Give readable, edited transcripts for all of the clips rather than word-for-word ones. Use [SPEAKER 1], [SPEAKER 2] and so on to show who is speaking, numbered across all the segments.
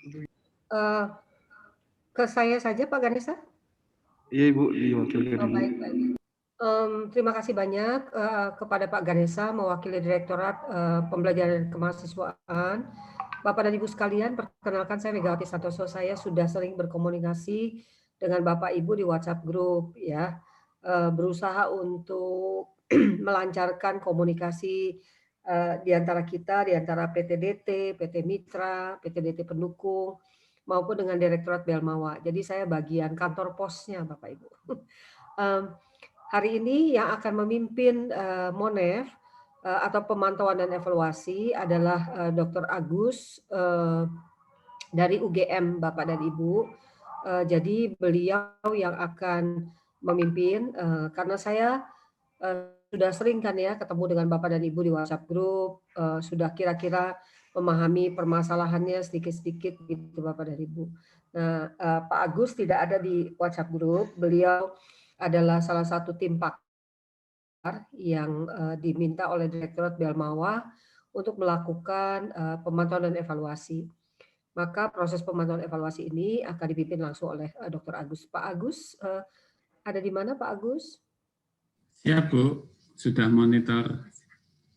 [SPEAKER 1] Eee, ke saya saja Pak Ganesha?
[SPEAKER 2] Iya Ibu, diwakilkan
[SPEAKER 1] Oh,
[SPEAKER 2] Ibu.
[SPEAKER 1] baik baik. Terima kasih banyak, kepada Pak Ganesha mewakili Direktorat, Pembelajaran Kemahasiswaan. Bapak dan Ibu sekalian, perkenalkan saya Megawati Santoso. Saya sudah sering berkomunikasi dengan Bapak Ibu di WhatsApp Group ya, berusaha untuk melancarkan komunikasi, di antara kita, di antara PTDT, PT Mitra, PTDT pendukung, maupun dengan Direktorat Belmawa. Jadi saya bagian kantor posnya Bapak Ibu. Mmm, Hari ini yang akan memimpin, MONEF, atau pemantauan dan evaluasi adalah, Dr. Agus, dari UGM Bapak dan Ibu. Jadi beliau yang akan memimpin, karena saya, sudah sering kan ya ketemu dengan Bapak dan Ibu di WhatsApp Group, sudah kira-kira memahami permasalahannya sedikit-sedikit gitu Bapak dan Ibu. Nah, Pak Agus tidak ada di WhatsApp Group, beliau adalah salah satu tim pakar yang, diminta oleh Direktorat Belmawa untuk melakukan, pemantauan dan evaluasi. Maka proses pemantauan evaluasi ini akan dipimpin langsung oleh, Dr. Agus. Pak Agus, ada di mana Pak Agus?
[SPEAKER 3] Siap Bu, sudah monitor.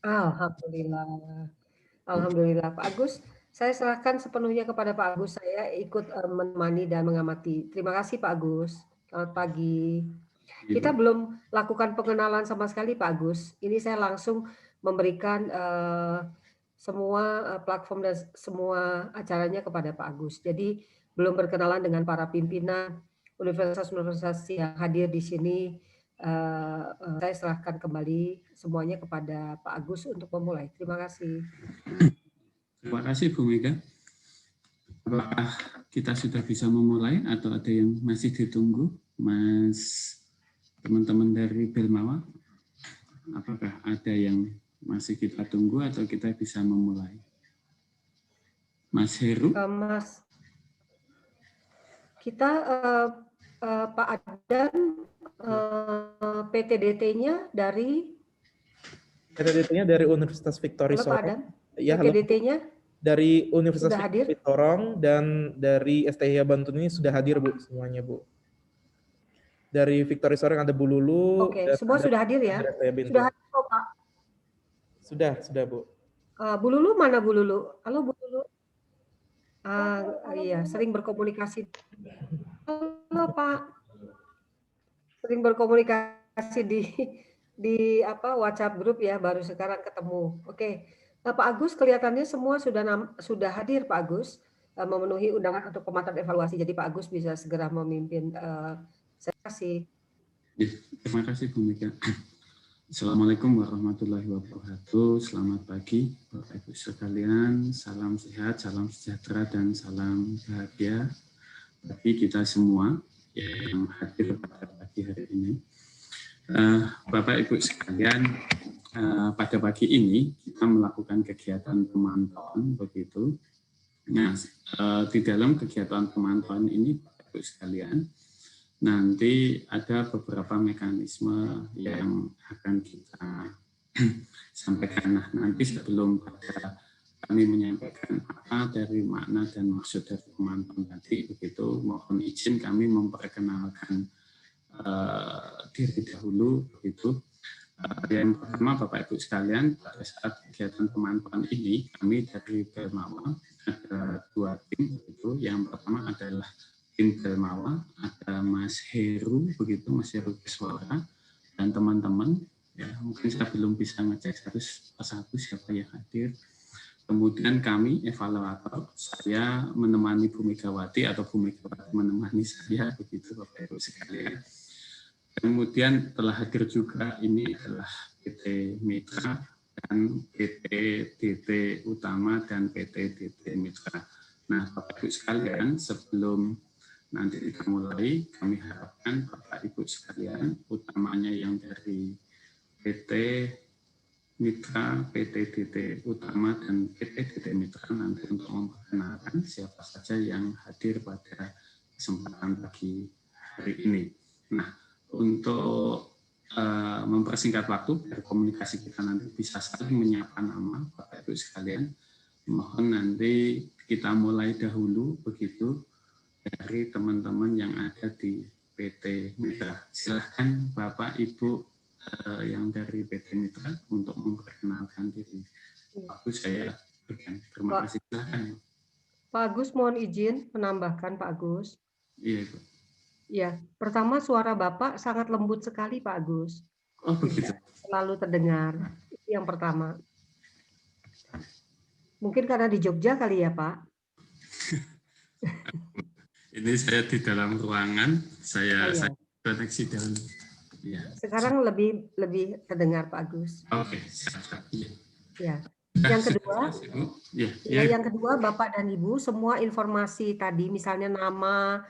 [SPEAKER 1] Alhamdulillah. Alhamdulillah Pak Agus, saya serahkan sepenuhnya kepada Pak Agus, saya ikut, menemani dan mengamati. Terima kasih Pak Agus, selamat pagi. Kita belum lakukan pengenalan sama sekali Pak Agus, ini saya langsung memberikan, semua, platform dan semua acaranya kepada Pak Agus. Jadi belum berkenalan dengan para pimpinan universitas-universitas yang hadir di sini, saya serahkan kembali semuanya kepada Pak Agus untuk memulai. Terima kasih.
[SPEAKER 3] Terima kasih Bu Mega. Apakah kita sudah bisa memulai atau ada yang masih ditunggu, Mas teman-teman dari Belmawa? Apakah ada yang masih kita tunggu atau kita bisa memulai? Mas Heru?
[SPEAKER 1] Mas, kita Pak Adan, PTDT-nya dari?
[SPEAKER 4] PTDT-nya dari Universitas Victory
[SPEAKER 1] Halo Pak Adan,
[SPEAKER 4] ya,
[SPEAKER 1] PTDT-nya
[SPEAKER 4] dari Universitas
[SPEAKER 1] sudah hadir?
[SPEAKER 4] Victory Sorong dan dari STIA Bantul ini sudah hadir Bu semuanya Bu. Dari Victory Sorong ada Bu Lulu.
[SPEAKER 1] Oke, semua sudah hadir ya? Sudah hadir kok Pak?
[SPEAKER 4] Sudah Bu.
[SPEAKER 1] Bu Lulu mana Bu Lulu? Halo Bu Lulu. Iya, sering berkomunikasi. Halo Pak. Sering berkomunikasi di apa WhatsApp grup ya, baru sekarang ketemu. Oke. Nah, Pak Agus kelihatannya semua sudah hadir Pak Agus, memenuhi undangan untuk pemantauan evaluasi. Jadi Pak Agus bisa segera memimpin sesi.
[SPEAKER 3] Terima kasih Bu Mega. Assalamualaikum warahmatullahi wabarakatuh. Selamat pagi Bapak Ibu sekalian. Salam sehat, salam sejahtera, dan salam bahagia bagi kita semua yang hadir pada pagi hari ini. Bapak Ibu sekalian, pada pagi ini kita melakukan kegiatan pemantauan begitu. Nah, di dalam kegiatan pemantauan ini Bapak Ibu sekalian, nanti ada beberapa mekanisme yang akan kita sampaikan. Nah, nanti sebelum kami menyampaikan apa dari makna dan maksud dari pemantauan tadi, begitu mohon izin kami memperkenalkan diri dahulu, begitu. Yang pertama Bapak Ibu sekalian, pada saat kegiatan pemantauan ini kami dari Belmawa ada dua tim, begitu. Yang pertama adalah tim Belmawa, ada Mas Heru, begitu, Mas Heru Keswara, dan teman-teman, ya mungkin saya belum bisa ngecek satu persatu siapa yang hadir. Kemudian kami evaluator, saya menemani Bu Megawati atau Bu Megawati menemani saya, begitu Bapak Ibu sekalian. Kemudian telah hadir juga ini adalah PT Mitra dan PT DT Utama dan PT DT Mitra. Nah Bapak Ibu sekalian, sebelum nanti kita mulai, kami harapkan Bapak Ibu sekalian, utamanya yang dari PT Mitra, PT DT Utama, dan PT DT Mitra nanti untuk memperkenalkan siapa saja yang hadir pada kesempatan pagi hari ini. Nah, untuk mempersingkat waktu, biar komunikasi kita nanti bisa saling menyapa nama Bapak Ibu sekalian, mohon nanti kita mulai dahulu begitu dari teman-teman yang ada di PT Mitra. Silahkan Bapak Ibu yang dari PT Mitra untuk memperkenalkan diri. Agus, saya berikan. Terima kasih. Silahkan.
[SPEAKER 1] Pak Agus, mohon izin menambahkan Pak Agus.
[SPEAKER 3] Iya, Ibu.
[SPEAKER 1] Ya, pertama suara Bapak sangat lembut sekali Pak Agus.
[SPEAKER 3] Oh, begitu.
[SPEAKER 1] Selalu terdengar. Itu yang pertama. Mungkin karena di Jogja kali ya Pak?
[SPEAKER 3] Ini saya di dalam ruangan, saya koneksi dahulu. Ya.
[SPEAKER 1] Sekarang lebih terdengar Pak Agus.
[SPEAKER 3] Oke, siap.
[SPEAKER 1] Ya. Yang kedua, yang kedua Bapak dan Ibu, semua informasi tadi, misalnya nama,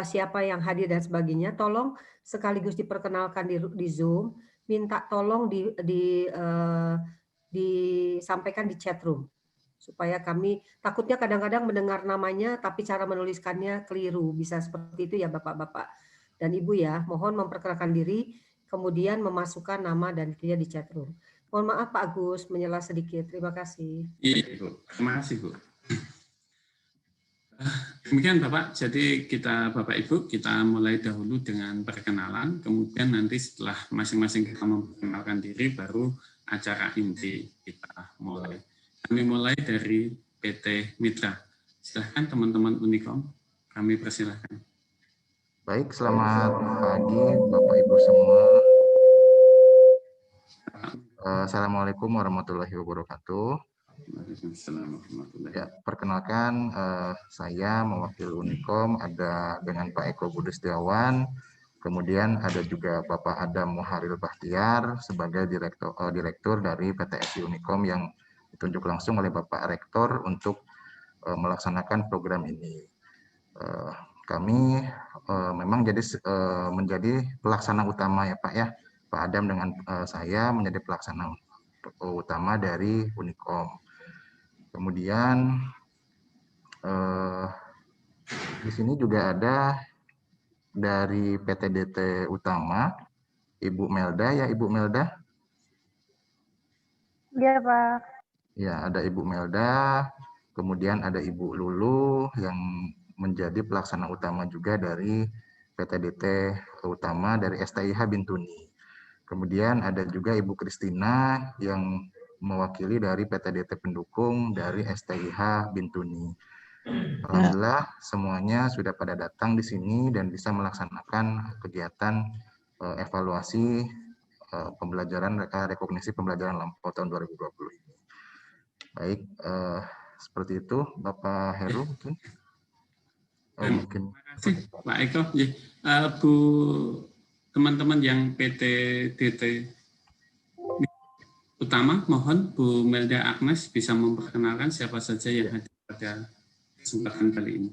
[SPEAKER 1] siapa yang hadir dan sebagainya, tolong sekaligus diperkenalkan di Zoom, minta tolong disampaikan di chat room. Supaya kami takutnya kadang-kadang mendengar namanya tapi cara menuliskannya keliru, bisa seperti itu ya Bapak-bapak dan Ibu ya. Mohon memperkenalkan diri, kemudian memasukkan nama dan dia di chat room. Mohon maaf Pak Agus, menyela sedikit. Terima kasih.
[SPEAKER 3] Iya Bu, terima kasih Bu. Demikian Bapak, jadi kita Bapak Ibu kita mulai dahulu dengan perkenalan, kemudian nanti setelah masing-masing kita memperkenalkan diri baru acara inti kita mulai. Kami mulai dari PT Mitra. Silahkan teman-teman Unicom, kami persilahkan.
[SPEAKER 5] Baik, selamat pagi Bapak Ibu semua. Assalamualaikum warahmatullahi wabarakatuh. Ya, perkenalkan saya mewakili Unicom, ada dengan Pak Eko Budi Setiawan, kemudian ada juga Bapak Adam Muharil Bahtiar sebagai direktur dari PTSI Unicom yang ditunjuk langsung oleh Bapak Rektor untuk melaksanakan program ini. Kami memang menjadi pelaksana utama ya Pak ya. Pak Adam dengan saya menjadi pelaksana utama dari Unicom. Kemudian di sini juga ada dari PTDT Utama, Ibu Melda ya Ibu Melda.
[SPEAKER 6] Iya Pak.
[SPEAKER 5] Ya, ada Ibu Melda, kemudian ada Ibu Lulu yang menjadi pelaksana utama juga dari PTDT Utama dari STIH Bintuni. Kemudian ada juga Ibu Kristina yang mewakili dari PTDT pendukung dari STIH Bintuni. Alhamdulillah semuanya sudah pada datang di sini dan bisa melaksanakan kegiatan evaluasi pembelajaran rekognisi pembelajaran lampau tahun 2020 ini. Baik, seperti itu Bapak Heru mungkin.
[SPEAKER 3] Terima kasih Pak Eko. Bu, teman-teman yang PTDT Utama, mohon Bu Melda Agnes bisa memperkenalkan siapa saja yang hadir pada kesempatan kali ini.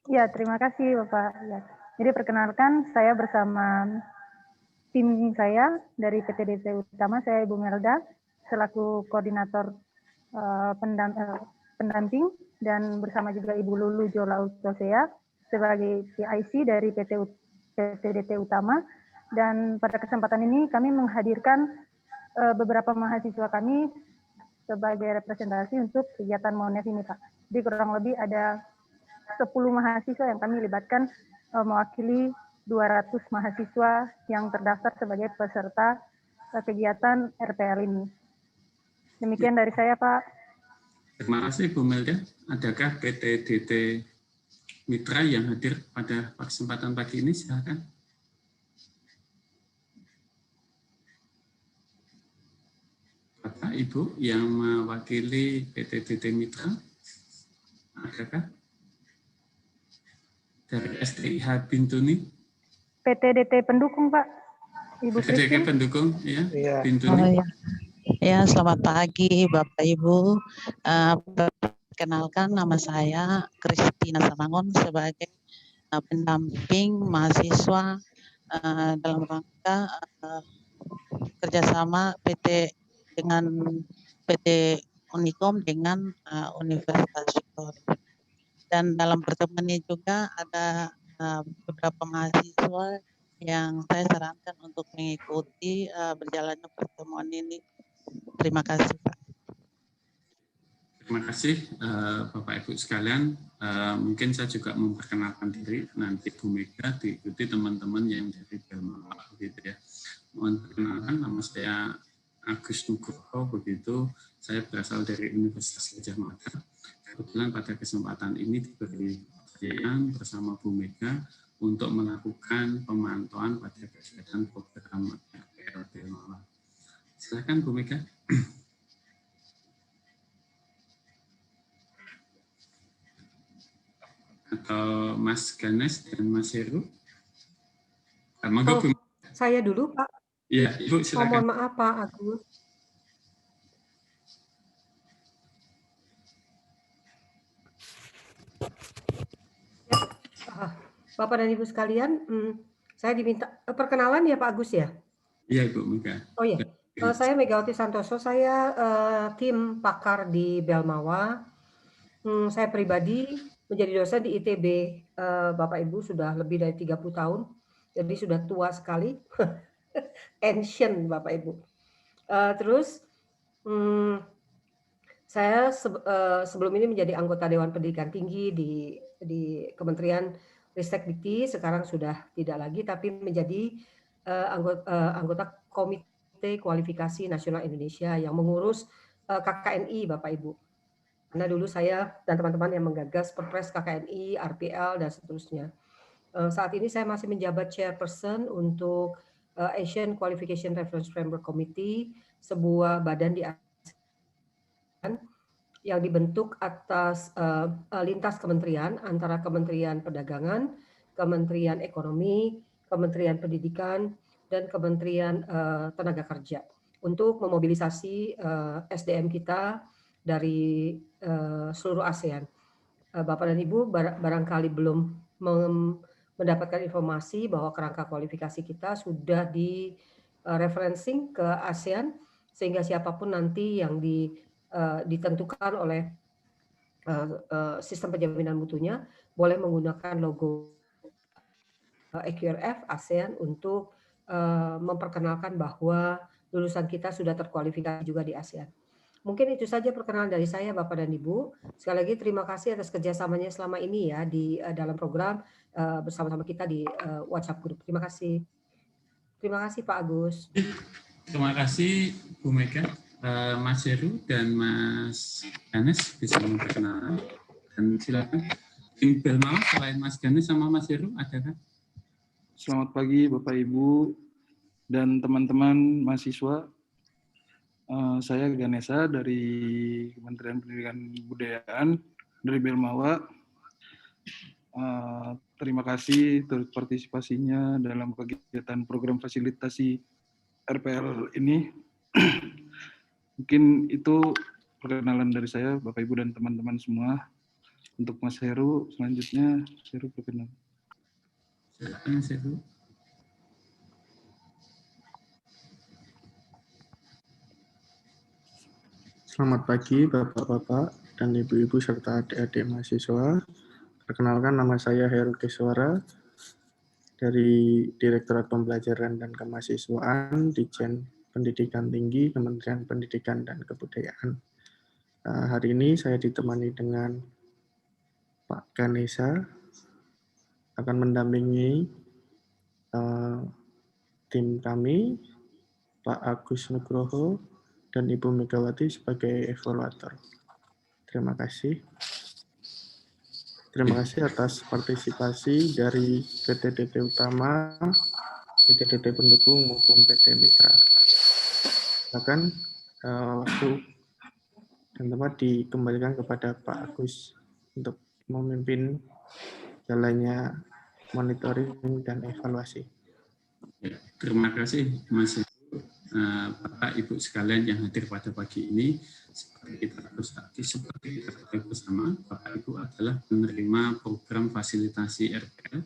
[SPEAKER 6] Ya, terima kasih Bapak. Ya. Jadi perkenalkan saya bersama tim saya dari PTDT Utama, saya Ibu Melda, selaku koordinator pendamping, dan bersama juga Ibu Lulu Jola Utosea sebagai PIC dari PTDT Utama. Dan pada kesempatan ini kami menghadirkan beberapa mahasiswa kami sebagai representasi untuk kegiatan MONEF ini Pak. Jadi kurang lebih ada 10 mahasiswa yang kami libatkan mewakili 200 mahasiswa yang terdaftar sebagai peserta kegiatan RPL ini. Demikian dari saya, Pak.
[SPEAKER 3] Terima kasih, Bu Melda. Adakah PTDT Mitra yang hadir pada kesempatan pagi ini? Silakan. Bapak, Ibu yang mewakili PTDT Mitra, adakah? Dari STIH Bintuni?
[SPEAKER 6] PTDT pendukung, Pak. Ibu
[SPEAKER 3] PTDT pendukung, ya. Bintuni.
[SPEAKER 7] Oh, ya. Ya, selamat pagi Bapak Ibu. Perkenalkan nama saya Kristina Sanangon sebagai pendamping mahasiswa dalam rangka kerjasama dengan PT Unicom dengan Universitas Victoria. Dan dalam pertemuan ini juga ada beberapa mahasiswa yang saya sarankan untuk mengikuti berjalannya pertemuan ini. Terima kasih, Pak.
[SPEAKER 3] Terima kasih Bapak Ibu sekalian. Mungkin saya juga memperkenalkan diri, nanti Bu Mega diikuti teman-teman yang dari Belmawa begitu ya. Mohon perkenalkan, nama saya Agus Nugroho begitu. Saya berasal dari Universitas Gadjah Mada. Kebetulan pada kesempatan ini diberi kepercayaan bersama Bu Mega untuk melakukan pemantauan pada kegiatan program RPL Belmawa. Silakan Bu Mega. Atau Mas Ganes dan Mas Heru.
[SPEAKER 1] Saya dulu, Pak.
[SPEAKER 3] Iya, Ibu silakan.
[SPEAKER 1] Mohon maaf, Pak Agus. Bapak dan Ibu sekalian, saya diminta perkenalan ya Pak Agus ya?
[SPEAKER 3] Iya, Ibu Mega.
[SPEAKER 1] Oh iya, saya Megawati Santoso, saya tim pakar di Belmawa. Saya pribadi menjadi dosen di ITB, Bapak Ibu sudah lebih dari 30 tahun, jadi sudah tua sekali, ancient Bapak Ibu. Terus saya sebelum ini menjadi anggota Dewan Pendidikan Tinggi di Kementerian Ristek-Dikti, sekarang sudah tidak lagi, tapi menjadi anggota Komite Kualifikasi Nasional Indonesia yang mengurus KKNI Bapak Ibu. Karena dulu saya dan teman-teman yang menggagas Perpres KKNI, RPL, dan seterusnya. Saat ini saya masih menjabat chairperson untuk Asian Qualification Reference Framework Committee, sebuah badan di ASEAN yang dibentuk atas lintas kementerian antara Kementerian Perdagangan, Kementerian Ekonomi, Kementerian Pendidikan, dan Kementerian Tenaga Kerja untuk memobilisasi SDM kita dari seluruh ASEAN. Bapak dan Ibu barangkali belum mendapatkan informasi bahwa kerangka kualifikasi kita sudah di referencing ke ASEAN, sehingga siapapun nanti yang ditentukan oleh sistem penjaminan mutunya boleh menggunakan logo EQRF ASEAN untuk memperkenalkan bahwa lulusan kita sudah terkualifikasi juga di ASEAN. Mungkin itu saja perkenalan dari saya Bapak dan Ibu. Sekali lagi terima kasih atas kerjasamanya selama ini ya di dalam program bersama-sama kita di WhatsApp Group. Terima kasih. Terima kasih Pak Agus.
[SPEAKER 3] Terima kasih Bu Mega, Mas Heru dan Mas Ganes bisa memperkenalkan. Dan silakan tim Belmawa selain Mas Ganes sama Mas Heru ada kan?
[SPEAKER 2] Selamat pagi Bapak Ibu dan teman-teman mahasiswa. Saya Ganesa dari Kementerian Pendidikan Kebudayaan dari Belmawa. Terima kasih turut partisipasinya dalam kegiatan program fasilitasi RPL ini. Mungkin itu perkenalan dari saya, Bapak Ibu dan teman-teman semua. Untuk Mas Heru, selanjutnya Heru perkenalan.
[SPEAKER 3] Silakan Mas Heru.
[SPEAKER 8] Selamat pagi Bapak-Bapak dan Ibu-Ibu serta adik-adik mahasiswa. Perkenalkan nama saya Heru Keswara dari Direktorat Pembelajaran dan Kemahasiswaan Ditjen Pendidikan Tinggi Kementerian Pendidikan dan Kebudayaan. Hari ini saya ditemani dengan Pak Ganesa akan mendampingi tim kami, Pak Agus Nugroho, dan Ibu Megawati sebagai evaluator. Terima kasih. Terima kasih atas partisipasi dari PTDT Utama, PTDT pendukung maupun PT Mitra. Bahkan waktu dan tempat dikembalikan kepada Pak Agus untuk memimpin jalannya monitoring dan evaluasi.
[SPEAKER 3] Terima kasih Mas Bapak Ibu sekalian yang hadir pada pagi ini. Seperti kita ketahui bersama, Bapak Ibu adalah penerima program fasilitasi RPL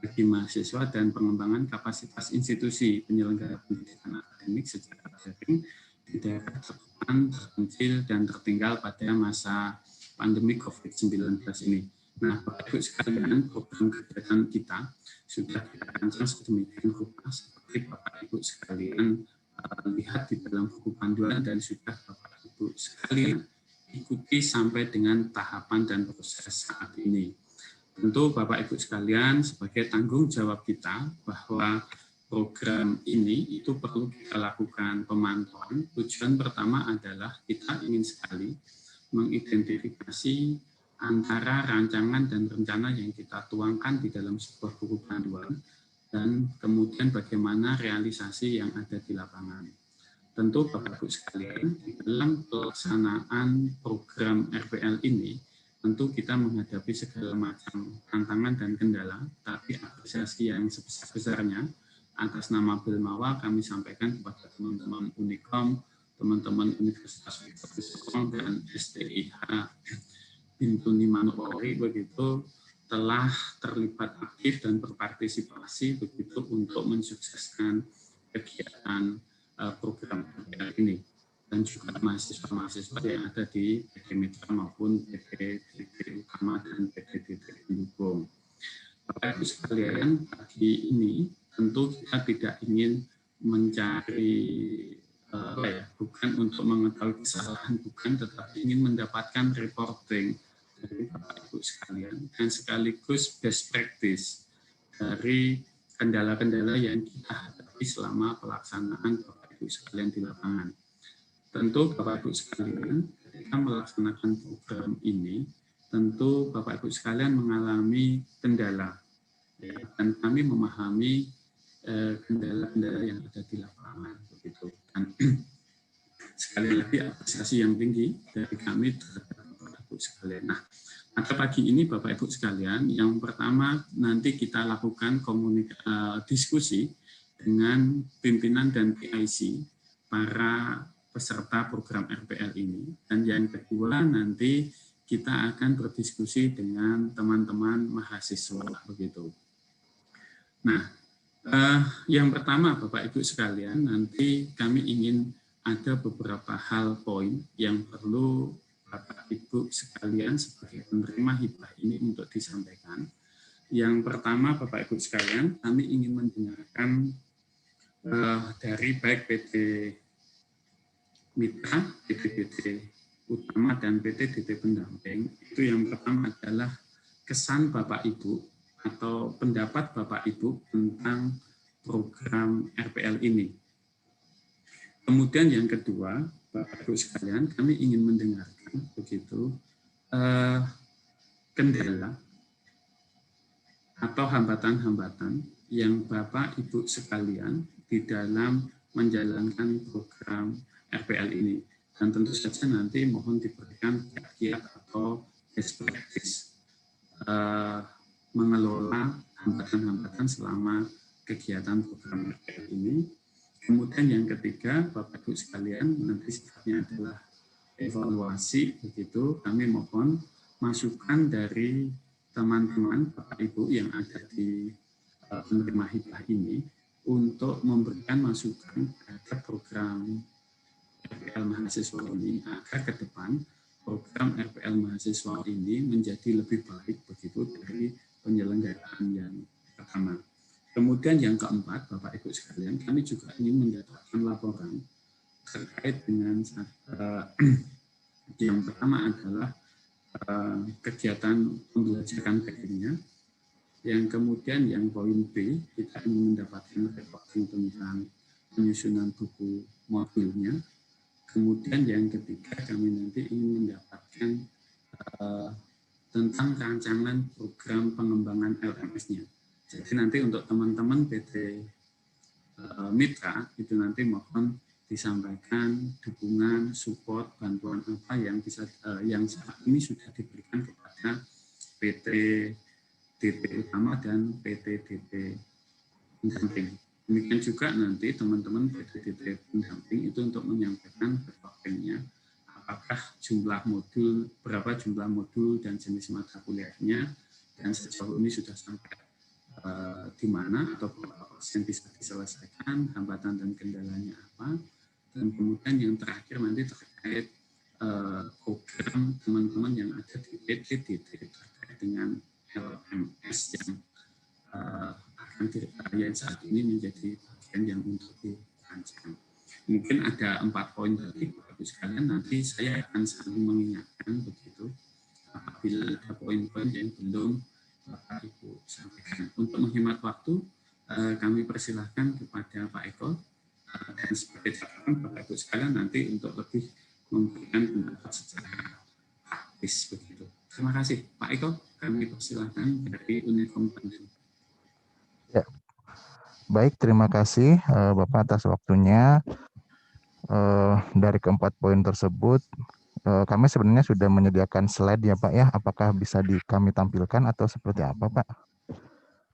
[SPEAKER 3] bagi mahasiswa dan pengembangan kapasitas institusi penyelenggara pendidikan akademik secara daring di daerah terdepan, terpencil, dan tertinggal pada masa pandemi COVID-19 ini. Nah, Bapak Ibu sekalian, program kegiatan kita sudah kita rancang sedemikian rupa seperti Bapak Ibu sekalian lihat di dalam buku panduan dan sudah Bapak Ibu sekalian ikuti sampai dengan tahapan dan proses saat ini. Tentu Bapak Ibu sekalian, sebagai tanggung jawab kita bahwa program ini itu perlu kita lakukan pemantauan. Tujuan pertama adalah kita ingin sekali mengidentifikasi antara rancangan dan rencana yang kita tuangkan di dalam sebuah buku panduan dan kemudian bagaimana realisasi yang ada di lapangan. Tentu Bapak Ibu sekalian, di dalam pelaksanaan program RPL ini, tentu kita menghadapi segala macam tantangan dan kendala, tapi apresiasi yang sebesar-besarnya atas nama Bilmawa kami sampaikan kepada teman-teman Unikom, teman-teman Universitas Victor dan STIH Bintuni Manokwari begitu telah terlibat aktif dan berpartisipasi begitu untuk mensukseskan kegiatan program ini. Dan juga mahasiswa-mahasiswa yang ada di PT Mitra maupun PT Utama dan PT pendukung. Bapak Ibu sekalian, pagi ini tentu kita tidak ingin mencari, bukan untuk mengetahui kesalahan, bukan, tetapi ingin mendapatkan reporting dari Bapak Ibu sekalian, dan sekaligus best practice dari kendala-kendala yang kita hadapi selama pelaksanaan Bapak Ibu sekalian di lapangan. Tentu Bapak Ibu sekalian, ketika melaksanakan program ini, tentu Bapak Ibu sekalian mengalami kendala, ya, dan kami memahami kendala-kendala yang ada di lapangan, begitu. Dan sekali lagi apresiasi yang tinggi dari kami terhadap Bapak Ibu sekalian. Nah, pada pagi ini Bapak Ibu sekalian, yang pertama nanti kita lakukan diskusi dengan pimpinan dan PIC para peserta program RPL ini, dan yang kedua nanti kita akan berdiskusi dengan teman-teman mahasiswa begitu. Nah, yang pertama Bapak Ibu sekalian, nanti kami ingin ada beberapa hal poin yang perlu Bapak Ibu sekalian sebagai penerima hibah ini untuk disampaikan. Yang pertama Bapak Ibu sekalian, kami ingin mendengarkan dari baik PT Mitra, PT Utama, dan PT pendamping. Itu yang pertama adalah kesan Bapak Ibu atau pendapat Bapak Ibu tentang program RPL ini. Kemudian yang kedua, Bapak Ibu sekalian, kami ingin mendengarkan begitu kendala atau hambatan-hambatan yang Bapak Ibu sekalian di dalam menjalankan program RPL ini, dan tentu saja nanti mohon diberikan kiat atau best practice mengelola hambatan-hambatan selama kegiatan program RPL ini. Kemudian yang ketiga, Bapak Ibu sekalian, nanti sifatnya adalah evaluasi begitu. Kami mohon masukan dari teman-teman Bapak Ibu yang ada di penerima hibah ini untuk memberikan masukan terhadap program RPL mahasiswa ini agar ke depan program RPL mahasiswa ini menjadi lebih baik begitu dari penyelenggaraan yang pertama. Kemudian yang keempat, Bapak Ibu sekalian, kami juga ingin mendapatkan laporan terkait dengan yang pertama adalah kegiatan pembelajaran tekniknya. Yang kemudian yang poin B, kita ingin mendapatkan reporting tentang penyusunan buku modulnya. Kemudian yang ketiga, kami nanti ingin mendapatkan tentang rancangan program pengembangan LMS-nya. Jadi nanti untuk teman-teman PT Mitra, itu nanti mohon disampaikan dukungan, support, bantuan apa yang bisa yang saat ini sudah diberikan kepada PT DP Utama dan PT DP pendamping. Demikian juga nanti teman-teman PT DP pendamping itu untuk menyampaikan reportingnya, apakah jumlah modul, berapa jumlah modul dan jenis mata kuliahnya, dan sejauh ini sudah sampai di mana atau berapa persen bisa diselesaikan, hambatan dan kendalanya apa, dan kemudian yang terakhir nanti terkait program teman-teman yang ada di PT terkait dengan LMS yang yang saat ini menjadi bagian yang untuk dirancang. Mungkin ada 4 poin tadi, Bapak Bapak-Ibu sekalian, nanti saya akan saling mengingatkan begitu apabila ada poin-poin yang belum Bapak-Ibu sampaikan. Untuk menghemat waktu, kami persilahkan kepada Pak Eko, dan sebagai catatan Bapak-Ibu sekalian nanti untuk lebih memberikan pendapat secara praktis begitu. Terima kasih Pak Eko, kami persilahkan dari Unikom Bandung.
[SPEAKER 5] Ya. Baik, terima kasih Bapak atas waktunya. Dari keempat poin tersebut, kami sebenarnya sudah menyediakan slide ya Pak ya. Apakah bisa kami tampilkan atau seperti apa Pak?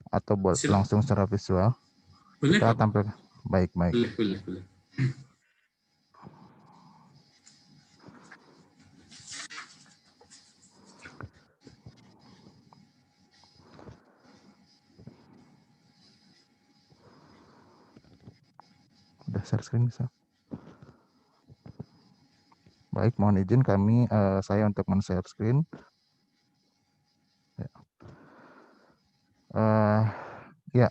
[SPEAKER 5] Atau langsung secara visual?
[SPEAKER 3] Boleh,
[SPEAKER 5] kita
[SPEAKER 3] Pak.
[SPEAKER 5] tampilkan. Baik.
[SPEAKER 3] Boleh.
[SPEAKER 5] Udah share screen bisa? Baik, mohon izin saya untuk men-share screen. Ya.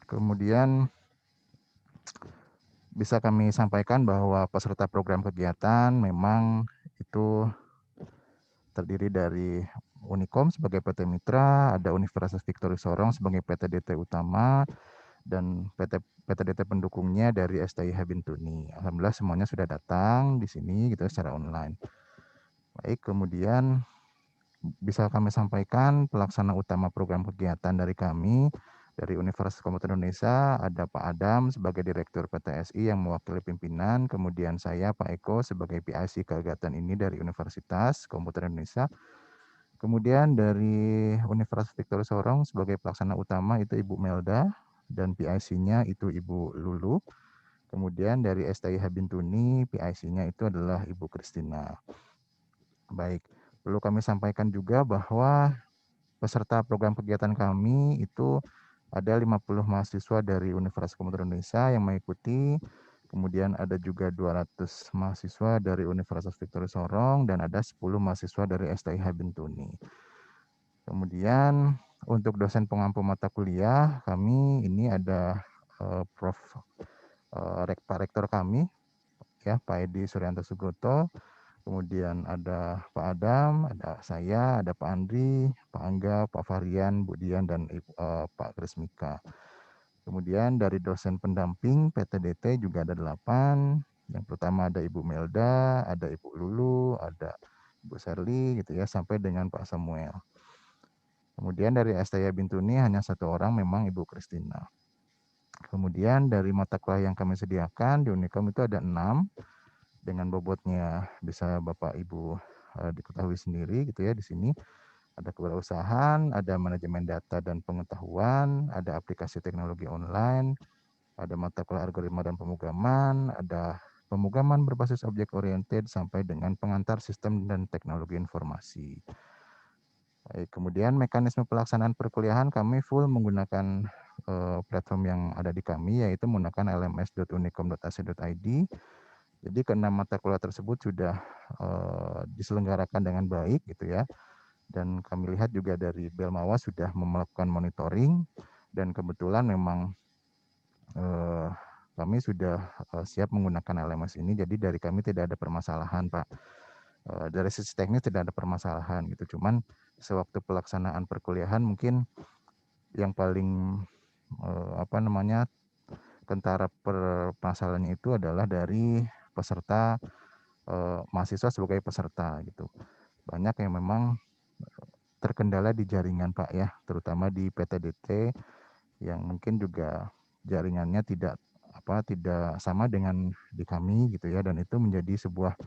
[SPEAKER 5] Kemudian bisa kami sampaikan bahwa peserta program kegiatan memang itu terdiri dari Unikom sebagai PT Mitra, ada Universitas Victory Sorong sebagai PT DT utama, dan PT DT pendukungnya dari STIH Bintuni. Alhamdulillah semuanya sudah datang di sini gitu secara online. Baik, kemudian bisa kami sampaikan pelaksana utama program kegiatan dari kami dari Universitas Komputer Indonesia, ada Pak Adam sebagai Direktur PTSI yang mewakili pimpinan, kemudian saya Pak Eko sebagai PIC kegiatan ini dari Universitas Komputer Indonesia. Kemudian dari Universitas Victory Sorong sebagai pelaksana utama itu Ibu Melda, dan PIC-nya itu Ibu Lulu. Kemudian dari STIH Bintuni, PIC-nya itu adalah Ibu Kristina. Baik, perlu kami sampaikan juga bahwa peserta program kegiatan kami itu ada 50 mahasiswa dari Universitas Komputer Indonesia yang mengikuti. Kemudian ada juga 200 mahasiswa dari Universitas Victory Sorong dan ada 10 mahasiswa dari STIH Bintuni. Kemudian untuk dosen pengampu mata kuliah kami ini ada Pak Rektor kami ya Pak Edi Suryanto Sugoto, kemudian ada Pak Adam, ada saya, ada Pak Andri, Pak Angga, Pak Varian, Bu Dian, dan Pak Krismika. Kemudian dari dosen pendamping PTDT juga ada 8. Yang pertama ada Ibu Melda, ada Ibu Lulu, ada Ibu Sherly gitu ya, sampai dengan Pak Samuel. Kemudian dari STIH Bintuni hanya 1 orang, memang Ibu Kristina. Kemudian dari mata kuliah yang kami sediakan di Unikom itu ada 6 dengan bobotnya bisa Bapak Ibu diketahui sendiri gitu ya di sini. Ada kewirausahaan, ada manajemen data dan pengetahuan, ada aplikasi teknologi online, ada mata kuliah algoritma dan pemrograman, ada pemrograman berbasis objek oriented sampai dengan pengantar sistem dan teknologi informasi. Baik, kemudian mekanisme pelaksanaan perkuliahan kami full menggunakan platform yang ada di kami, yaitu menggunakan lms.unikom.ac.id. Jadi ke-6 mata kuliah tersebut sudah diselenggarakan dengan baik gitu ya. Dan kami lihat juga dari Belmawa sudah melakukan monitoring, dan kebetulan memang kami sudah siap menggunakan LMS ini, jadi dari kami tidak ada permasalahan Pak. Dari sisi teknis tidak ada permasalahan gitu, cuman sewaktu pelaksanaan perkuliahan mungkin yang paling kentara permasalahannya itu adalah dari peserta mahasiswa sebagai peserta gitu. Banyak yang memang terkendala di jaringan Pak ya, terutama di PTDT yang mungkin juga jaringannya tidak sama dengan di kami gitu ya, dan itu menjadi sebuah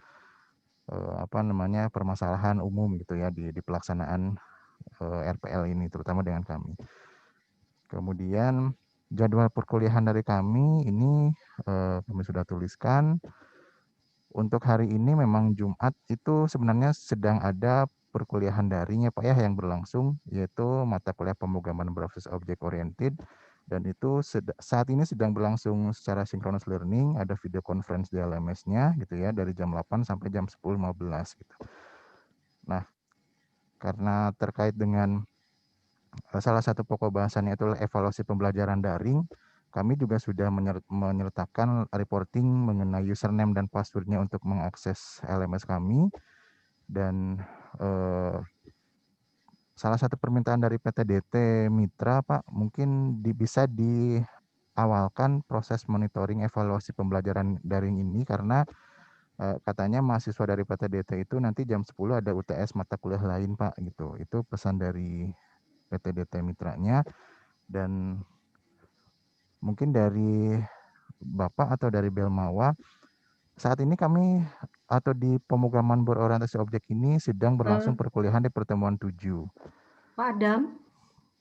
[SPEAKER 5] permasalahan umum gitu ya di pelaksanaan RPL ini terutama dengan kami. Kemudian jadwal perkuliahan dari kami ini kami sudah tuliskan. Untuk hari ini memang Jumat itu sebenarnya sedang ada perkuliahan daring ya Pak ya yang berlangsung, yaitu mata kuliah pemrograman berbasis objek oriented, dan itu saat ini sedang berlangsung secara synchronous learning, ada video conference di LMS-nya gitu ya dari jam 8 sampai jam 10.15 gitu. Nah, karena terkait dengan salah satu pokok bahasannya itulah evaluasi pembelajaran daring, kami juga sudah menyertakan reporting mengenai username dan passwordnya untuk mengakses LMS kami. Dan salah satu permintaan dari PTDT Mitra, Pak, mungkin bisa diawalkan proses monitoring evaluasi pembelajaran daring ini karena katanya mahasiswa dari PTDT itu nanti jam 10 ada UTS mata kuliah lain, Pak, gitu. Itu pesan dari PTDT Mitranya. Dan mungkin dari Bapak atau dari Belmawa, saat ini kami atau di pemrograman berorientasi objek ini sedang berlangsung perkuliahan di pertemuan 7.
[SPEAKER 1] Pak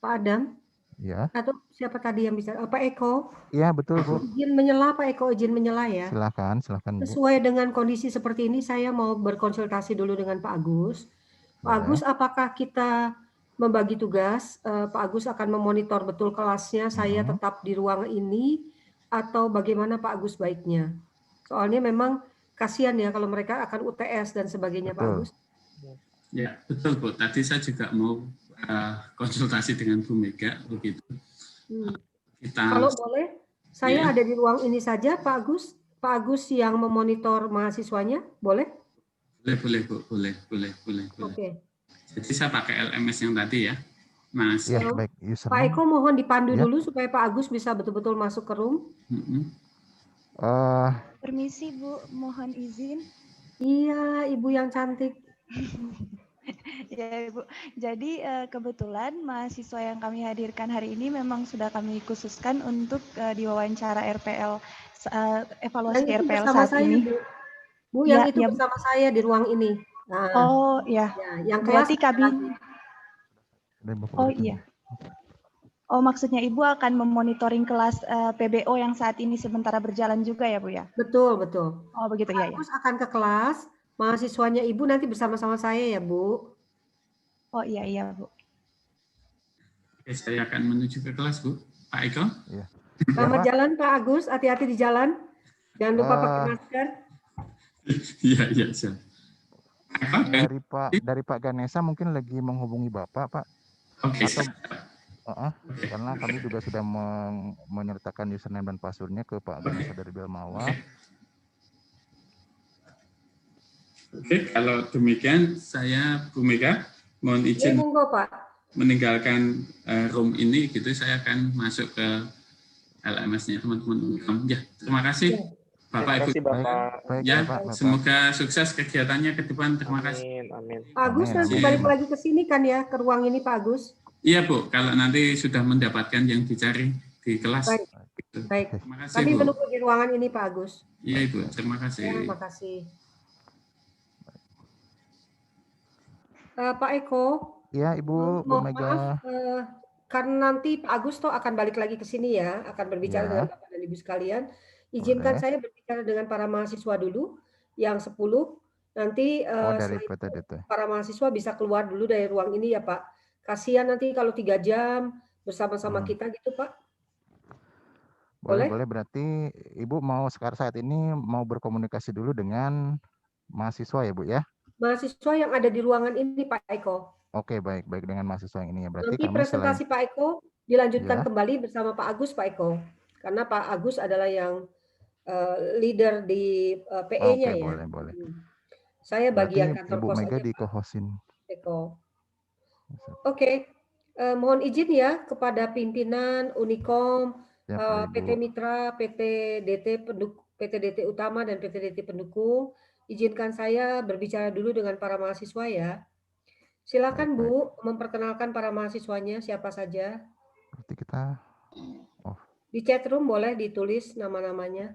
[SPEAKER 1] Adam,
[SPEAKER 5] Ya.
[SPEAKER 1] atau siapa tadi yang bicara? Pak Eko?
[SPEAKER 5] Iya, betul, Bu.
[SPEAKER 1] Izin menyela, Pak Eko, izin menyela ya.
[SPEAKER 5] Silakan, Bu.
[SPEAKER 1] Sesuai dengan kondisi seperti ini, saya mau berkonsultasi dulu dengan Pak Agus. Pak Agus, apakah kita membagi tugas? Pak Agus akan memonitor betul kelasnya, saya tetap di ruang ini, atau bagaimana Pak Agus baiknya? Soalnya memang kasihan ya kalau mereka akan UTS dan sebagainya, Pak Agus.
[SPEAKER 3] Ya, betul, Bu. Tadi saya juga mau konsultasi dengan Bu Mega begitu.
[SPEAKER 1] Kalau boleh, saya ada di ruang ini saja, Pak Agus. Pak Agus yang memonitor mahasiswanya, boleh?
[SPEAKER 3] Boleh, Bu. Boleh.
[SPEAKER 1] Oke.
[SPEAKER 3] Jadi saya pakai LMS yang tadi ya, Mas.
[SPEAKER 5] Ya, baik.
[SPEAKER 1] Pak Eko mohon dipandu dulu supaya Pak Agus bisa betul-betul masuk ke room.
[SPEAKER 9] Permisi, Bu, mohon izin.
[SPEAKER 1] Iya, Ibu yang cantik.
[SPEAKER 9] Ya, Ibu. Jadi kebetulan mahasiswa yang kami hadirkan hari ini memang sudah kami khususkan untuk diwawancara RPL, evaluasi RPL saat ini.
[SPEAKER 1] Bu, yang itu bersama saya di ruang ini. Nah,
[SPEAKER 9] oh iya.
[SPEAKER 1] Ya, yang kelas
[SPEAKER 9] berarti kami. Oh iya. Oh, maksudnya Ibu akan memonitoring kelas PBO yang saat ini sementara berjalan juga ya, Bu ya?
[SPEAKER 1] Betul.
[SPEAKER 9] Oh, begitu ya.
[SPEAKER 1] Terus akan ke kelas, mahasiswanya Ibu nanti bersama-sama saya ya, Bu.
[SPEAKER 9] Oh iya, Bu.
[SPEAKER 3] Oke, saya akan menuju ke kelas, Bu. Pak Eko?
[SPEAKER 5] Iya.
[SPEAKER 1] Selamat jalan, Pak Agus. Hati-hati di jalan. Jangan lupa pakai masker.
[SPEAKER 3] Iya, siap.
[SPEAKER 5] Dari Pak Ganesa mungkin lagi menghubungi Bapak, Pak.
[SPEAKER 3] Oke.
[SPEAKER 5] Karena kami juga sudah menyertakan username dan passwordnya ke Pak Ganesa dari Belmawa.
[SPEAKER 3] Oke, kalau demikian saya Bu Mega mohon izin meninggalkan room ini gitu, saya akan masuk ke LMS-nya teman-teman. Ya, terima kasih Bapak Ibu. Ya, semoga sukses kegiatannya ke depan. Terima kasih.
[SPEAKER 8] Amin.
[SPEAKER 1] Pak Agus nanti balik lagi ke sini kan ya, ke ruang ini Pak Agus?
[SPEAKER 3] Iya, Bu, kalau nanti sudah mendapatkan yang dicari di kelas.
[SPEAKER 1] Baik.
[SPEAKER 3] Terima kasih,
[SPEAKER 1] Kami
[SPEAKER 3] Bu.
[SPEAKER 1] menunggu di ruangan ini Pak Agus.
[SPEAKER 3] Iya, Ibu. Terima kasih.
[SPEAKER 1] Terima kasih. Pak Eko.
[SPEAKER 5] Iya, Ibu, Bu Mega.
[SPEAKER 1] Karena nanti Pak Agus toh akan balik lagi ke sini ya, akan berbicara dengan Bapak dan Ibu sekalian. Izinkan saya berbicara dengan para mahasiswa dulu, yang 10. Nanti
[SPEAKER 5] dari PTDT.
[SPEAKER 1] Para mahasiswa bisa keluar dulu dari ruang ini ya Pak. Kasihan nanti kalau 3 jam bersama-sama kita gitu Pak.
[SPEAKER 5] Boleh, berarti Ibu mau sekarang saat ini mau berkomunikasi dulu dengan mahasiswa ya Bu ya?
[SPEAKER 1] Mahasiswa yang ada di ruangan ini Pak Eko.
[SPEAKER 5] Oke, baik dengan mahasiswa yang ini ya. Berarti
[SPEAKER 1] nanti presentasi Pak Eko dilanjutkan kembali bersama Pak Agus, Pak Eko. Karena Pak Agus adalah yang leader di PE-nya ya.
[SPEAKER 5] Boleh.
[SPEAKER 1] Saya bagian
[SPEAKER 5] berarti
[SPEAKER 1] kantor
[SPEAKER 5] Ibu
[SPEAKER 1] pos
[SPEAKER 5] Mega
[SPEAKER 1] aja,
[SPEAKER 5] di co-hostin.
[SPEAKER 1] Eko. Oke. Mohon izin ya kepada pimpinan Unikom, PT Mitra, PTDT Utama dan PTDT Pendukung. Izinkan saya berbicara dulu dengan para mahasiswa ya. Silakan Bu, memperkenalkan para mahasiswanya siapa saja.
[SPEAKER 5] Berarti kita
[SPEAKER 1] di chat room boleh ditulis nama-namanya.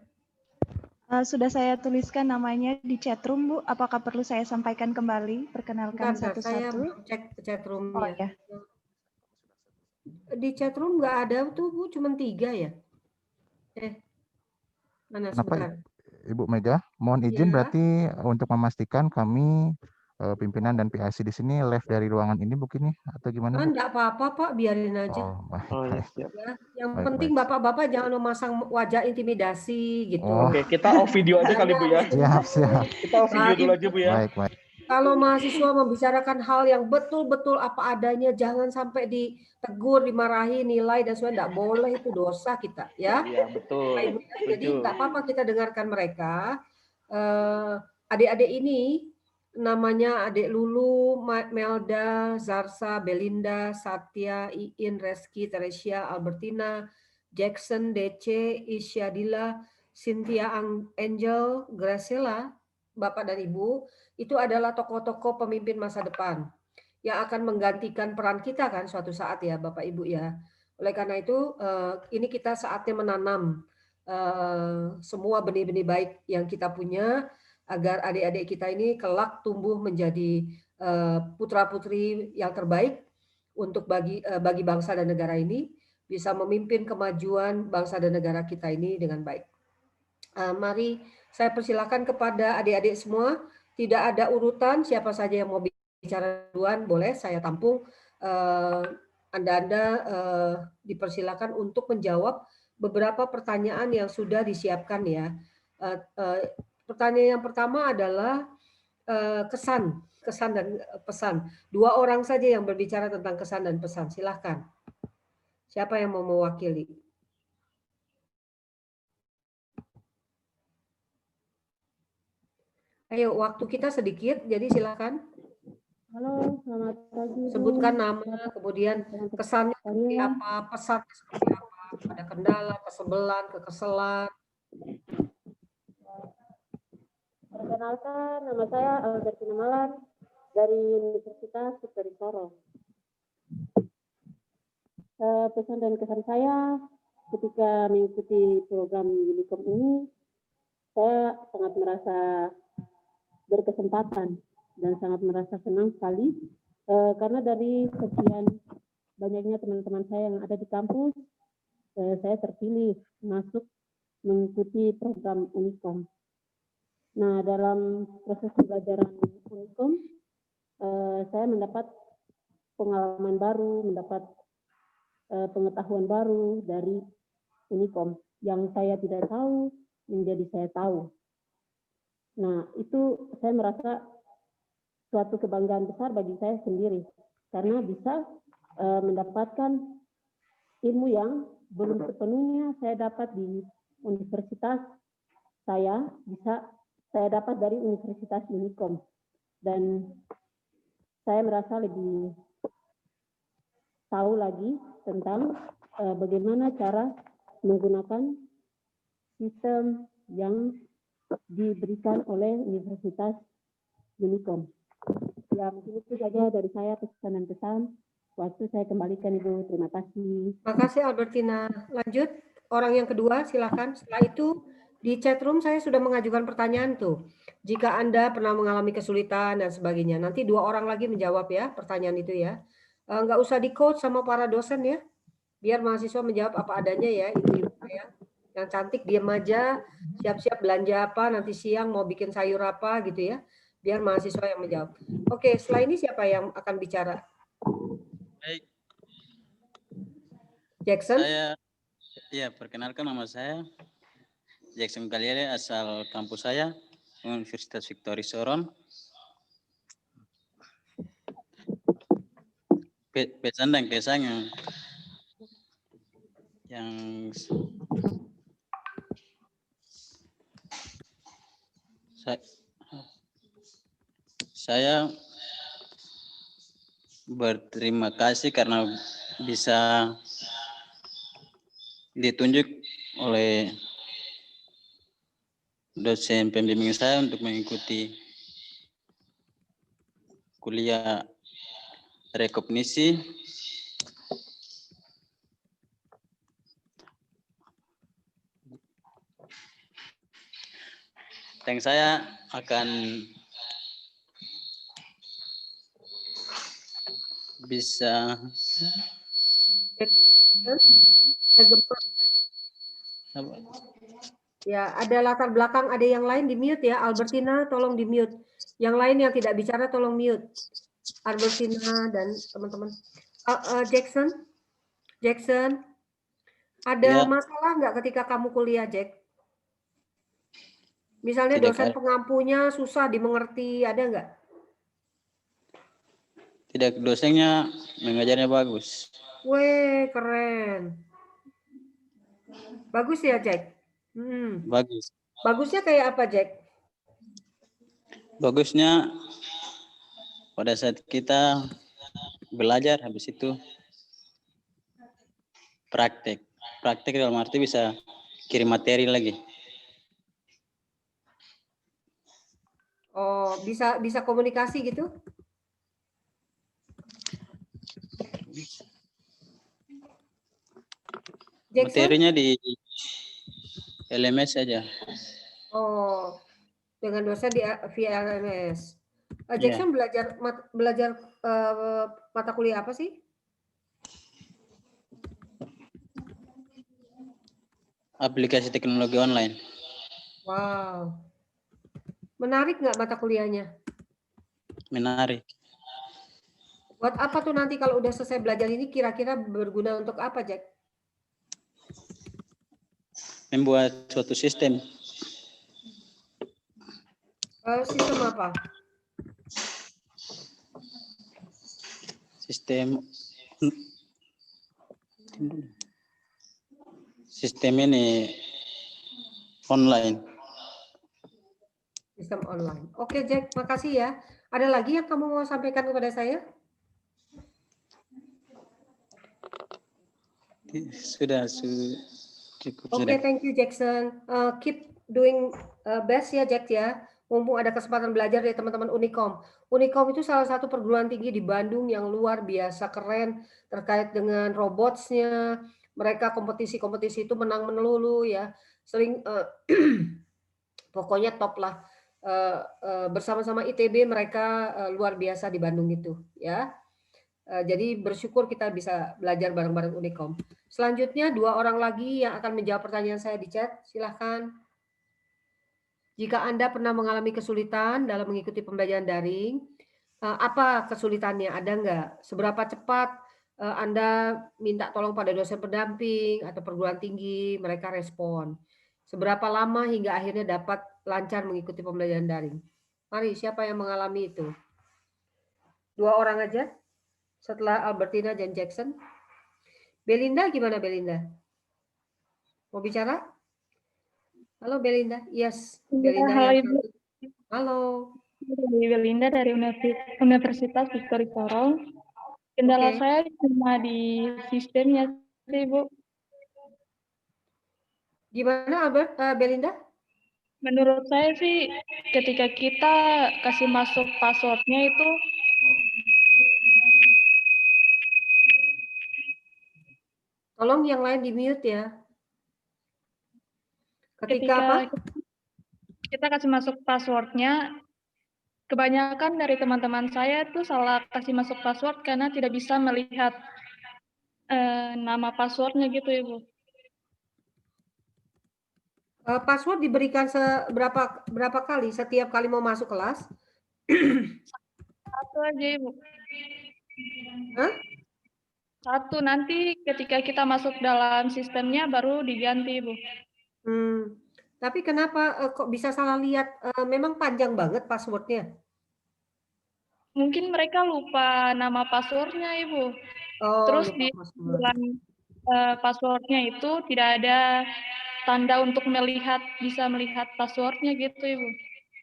[SPEAKER 9] Sudah saya tuliskan namanya di chat room, Bu. Apakah perlu saya sampaikan kembali? Perkenalkan satu-satu.
[SPEAKER 1] Saya cek chat room-nya.
[SPEAKER 9] Oh, ya.
[SPEAKER 1] Di chat room nggak ada tuh Bu, cuma 3 ya. Mana sebentar.
[SPEAKER 5] Ibu Mega, mohon izin berarti untuk memastikan kami pimpinan dan PIC di sini live dari ruangan ini begini atau gimana?
[SPEAKER 1] Enggak apa-apa Pak, biarin aja.
[SPEAKER 5] Ya.
[SPEAKER 1] Yang penting Bapak-bapak jangan memasang wajah intimidasi gitu.
[SPEAKER 8] Oke, kita off video aja kali Bu ya.
[SPEAKER 5] Siap.
[SPEAKER 8] Kita off video dulu aja Bu ya.
[SPEAKER 5] Baik.
[SPEAKER 1] Kalau mahasiswa membicarakan hal yang betul-betul apa adanya, jangan sampai ditegur, dimarahi, nilai dan sebagainya. Tidak boleh, itu dosa kita, ya.
[SPEAKER 10] Iya, betul.
[SPEAKER 1] Jadi nggak apa-apa kita dengarkan mereka. Adik-adik ini namanya adik Lulu, Melda, Zarsa, Belinda, Satya, Iin, Reski, Teresia, Albertina, Jackson, DC, Isyadila, Cynthia, Angel, Graciela, Bapak dan Ibu, itu adalah tokoh-tokoh pemimpin masa depan yang akan menggantikan peran kita kan suatu saat ya Bapak Ibu ya. Oleh karena itu ini kita saatnya menanam semua benih-benih baik yang kita punya agar adik-adik kita ini kelak tumbuh menjadi putra-putri yang terbaik untuk bagi bangsa dan negara ini, bisa memimpin kemajuan bangsa dan negara kita ini dengan baik. Mari saya persilakan kepada adik-adik semua. Tidak ada urutan, siapa saja yang mau bicara duluan boleh saya tampung. Anda dipersilakan untuk menjawab beberapa pertanyaan yang sudah disiapkan ya. Pertanyaan yang pertama adalah kesan dan pesan. 2 orang saja yang berbicara tentang kesan dan pesan. Silakan. Siapa yang mau mewakili? Ayo, waktu kita sedikit, jadi silakan.
[SPEAKER 11] Halo, selamat pagi.
[SPEAKER 1] Sebutkan nama, kemudian kesannya seperti apa, pesannya seperti apa, ada kendala, kesebelan, kekeselan.
[SPEAKER 11] Perkenalkan, nama saya Albertina Malan dari Universitas Victoria Sorong. Pesan dan kesan saya ketika mengikuti program Unicom ini, saya sangat merasa berkesempatan dan sangat merasa senang sekali karena dari sekian banyaknya teman-teman saya yang ada di kampus, saya terpilih masuk mengikuti program Unicom. Nah, dalam proses pembelajaran Unicom, saya mendapat pengalaman baru, mendapat pengetahuan baru dari Unicom yang saya tidak tahu menjadi saya tahu. Nah, itu saya merasa suatu kebanggaan besar bagi saya sendiri karena bisa mendapatkan ilmu yang belum sepenuhnya saya dapat di universitas saya, bisa saya dapat dari Universitas Unicom. Dan saya merasa lebih tahu lagi tentang bagaimana cara menggunakan sistem yang diberikan oleh Universitas Unicom. Ya, mungkin itu saja dari saya pesan dan pesan. Waktu saya kembalikan Ibu, terima kasih.
[SPEAKER 1] Terima kasih Albertina. Lanjut, orang yang kedua silakan. Setelah itu di chat room saya sudah mengajukan pertanyaan tuh. Jika Anda pernah mengalami kesulitan dan sebagainya, nanti 2 orang lagi menjawab ya pertanyaan itu ya. Nggak usah di coach sama para dosen ya. Biar mahasiswa menjawab apa adanya ya, ibu-ibu ya. Yang cantik diam aja, siap-siap belanja apa, nanti siang mau bikin sayur apa gitu ya. Biar mahasiswa yang menjawab. Oke, setelah ini siapa yang akan bicara?
[SPEAKER 12] Baik.
[SPEAKER 1] Jackson?
[SPEAKER 12] Perkenalkan nama saya Jackson Kaliele, asal kampus saya, Universitas Victoria Sorong. Pesan dan kesan yang saya berterima kasih karena bisa ditunjuk oleh dosen pembimbing saya untuk mengikuti kuliah rekognisi. Dan saya akan bisa
[SPEAKER 1] ya, ada latar belakang, ada yang lain di mute ya. Albertina tolong di mute. Yang lain yang tidak bicara tolong mute. Albertina dan teman-teman. Jackson, ada masalah nggak ketika kamu kuliah, Jack? Misalnya dosen pengampunya susah dimengerti, ada nggak?
[SPEAKER 12] Tidak, dosennya mengajarnya bagus.
[SPEAKER 1] Weh, keren. Bagus ya, Jack?
[SPEAKER 12] Bagus.
[SPEAKER 1] Bagusnya kayak apa, Jack?
[SPEAKER 12] Bagusnya pada saat kita belajar, habis itu praktek. Praktek dalam arti bisa kirim materi lagi.
[SPEAKER 1] Oh, bisa komunikasi gitu? Jackson?
[SPEAKER 12] Materinya di LMS saja.
[SPEAKER 1] Oh, dengan dosen via LMS. Jackson belajar mata kuliah apa sih?
[SPEAKER 12] Aplikasi teknologi online.
[SPEAKER 1] Wow. Menarik nggak mata kuliahnya?
[SPEAKER 12] Menarik.
[SPEAKER 1] Buat apa tuh nanti kalau udah selesai belajar ini kira-kira berguna untuk apa, Jack?
[SPEAKER 12] Membuat suatu sistem.
[SPEAKER 1] Sistem apa?
[SPEAKER 12] Sistem ini online.
[SPEAKER 1] Sistem online. Oke, Jack, makasih ya. Ada lagi yang kamu mau sampaikan kepada saya?
[SPEAKER 12] Sudah cukup.
[SPEAKER 1] Oke, thank you, Jackson. Keep doing best ya, Jack ya. Mumpung ada kesempatan belajar dari teman-teman Unicom. Unicom itu salah satu perguruan tinggi di Bandung yang luar biasa keren terkait dengan robotsnya. Mereka kompetisi-kompetisi itu menang melulu ya. Sering pokoknya top lah. Bersama-sama ITB mereka luar biasa di Bandung itu ya. Jadi bersyukur kita bisa belajar bareng-bareng Unicom. Selanjutnya 2 orang lagi yang akan menjawab pertanyaan saya di chat. Silahkan. Jika Anda pernah mengalami kesulitan dalam mengikuti pembelajaran daring, apa kesulitannya? Ada nggak? Seberapa cepat Anda minta tolong pada dosen pendamping atau perguruan tinggi, mereka respon? Seberapa lama hingga akhirnya dapat lancar mengikuti pembelajaran daring? Mari, siapa yang mengalami itu? 2 orang aja? Setelah Albertina dan Jackson. Belinda gimana Belinda? Mau bicara? Halo Belinda. Yes. Belinda
[SPEAKER 10] Halo
[SPEAKER 1] yang
[SPEAKER 10] Ibu.
[SPEAKER 1] Halo.
[SPEAKER 10] Belinda dari Universitas Victoria. Kendala saya cuma di sistemnya sih, Bu.
[SPEAKER 1] Gimana Albert, Belinda?
[SPEAKER 10] Menurut saya sih ketika kita kasih masuk passwordnya itu
[SPEAKER 1] tolong yang lain di mute ya. Ketika apa?
[SPEAKER 10] Kita kasih masuk passwordnya, kebanyakan dari teman-teman saya tuh salah kasih masuk password karena tidak bisa melihat nama passwordnya gitu ya, Bu.
[SPEAKER 1] Password diberikan berapa kali? Setiap kali mau masuk kelas?
[SPEAKER 10] Satu aja, Ibu.
[SPEAKER 1] Hah?
[SPEAKER 10] Satu, nanti ketika kita masuk dalam sistemnya baru diganti, Bu.
[SPEAKER 1] Tapi kenapa kok bisa salah lihat? Memang panjang banget passwordnya?
[SPEAKER 10] Mungkin mereka lupa nama passwordnya, Ibu. Terus di dalam passwordnya itu tidak ada tanda untuk bisa melihat passwordnya gitu, Ibu.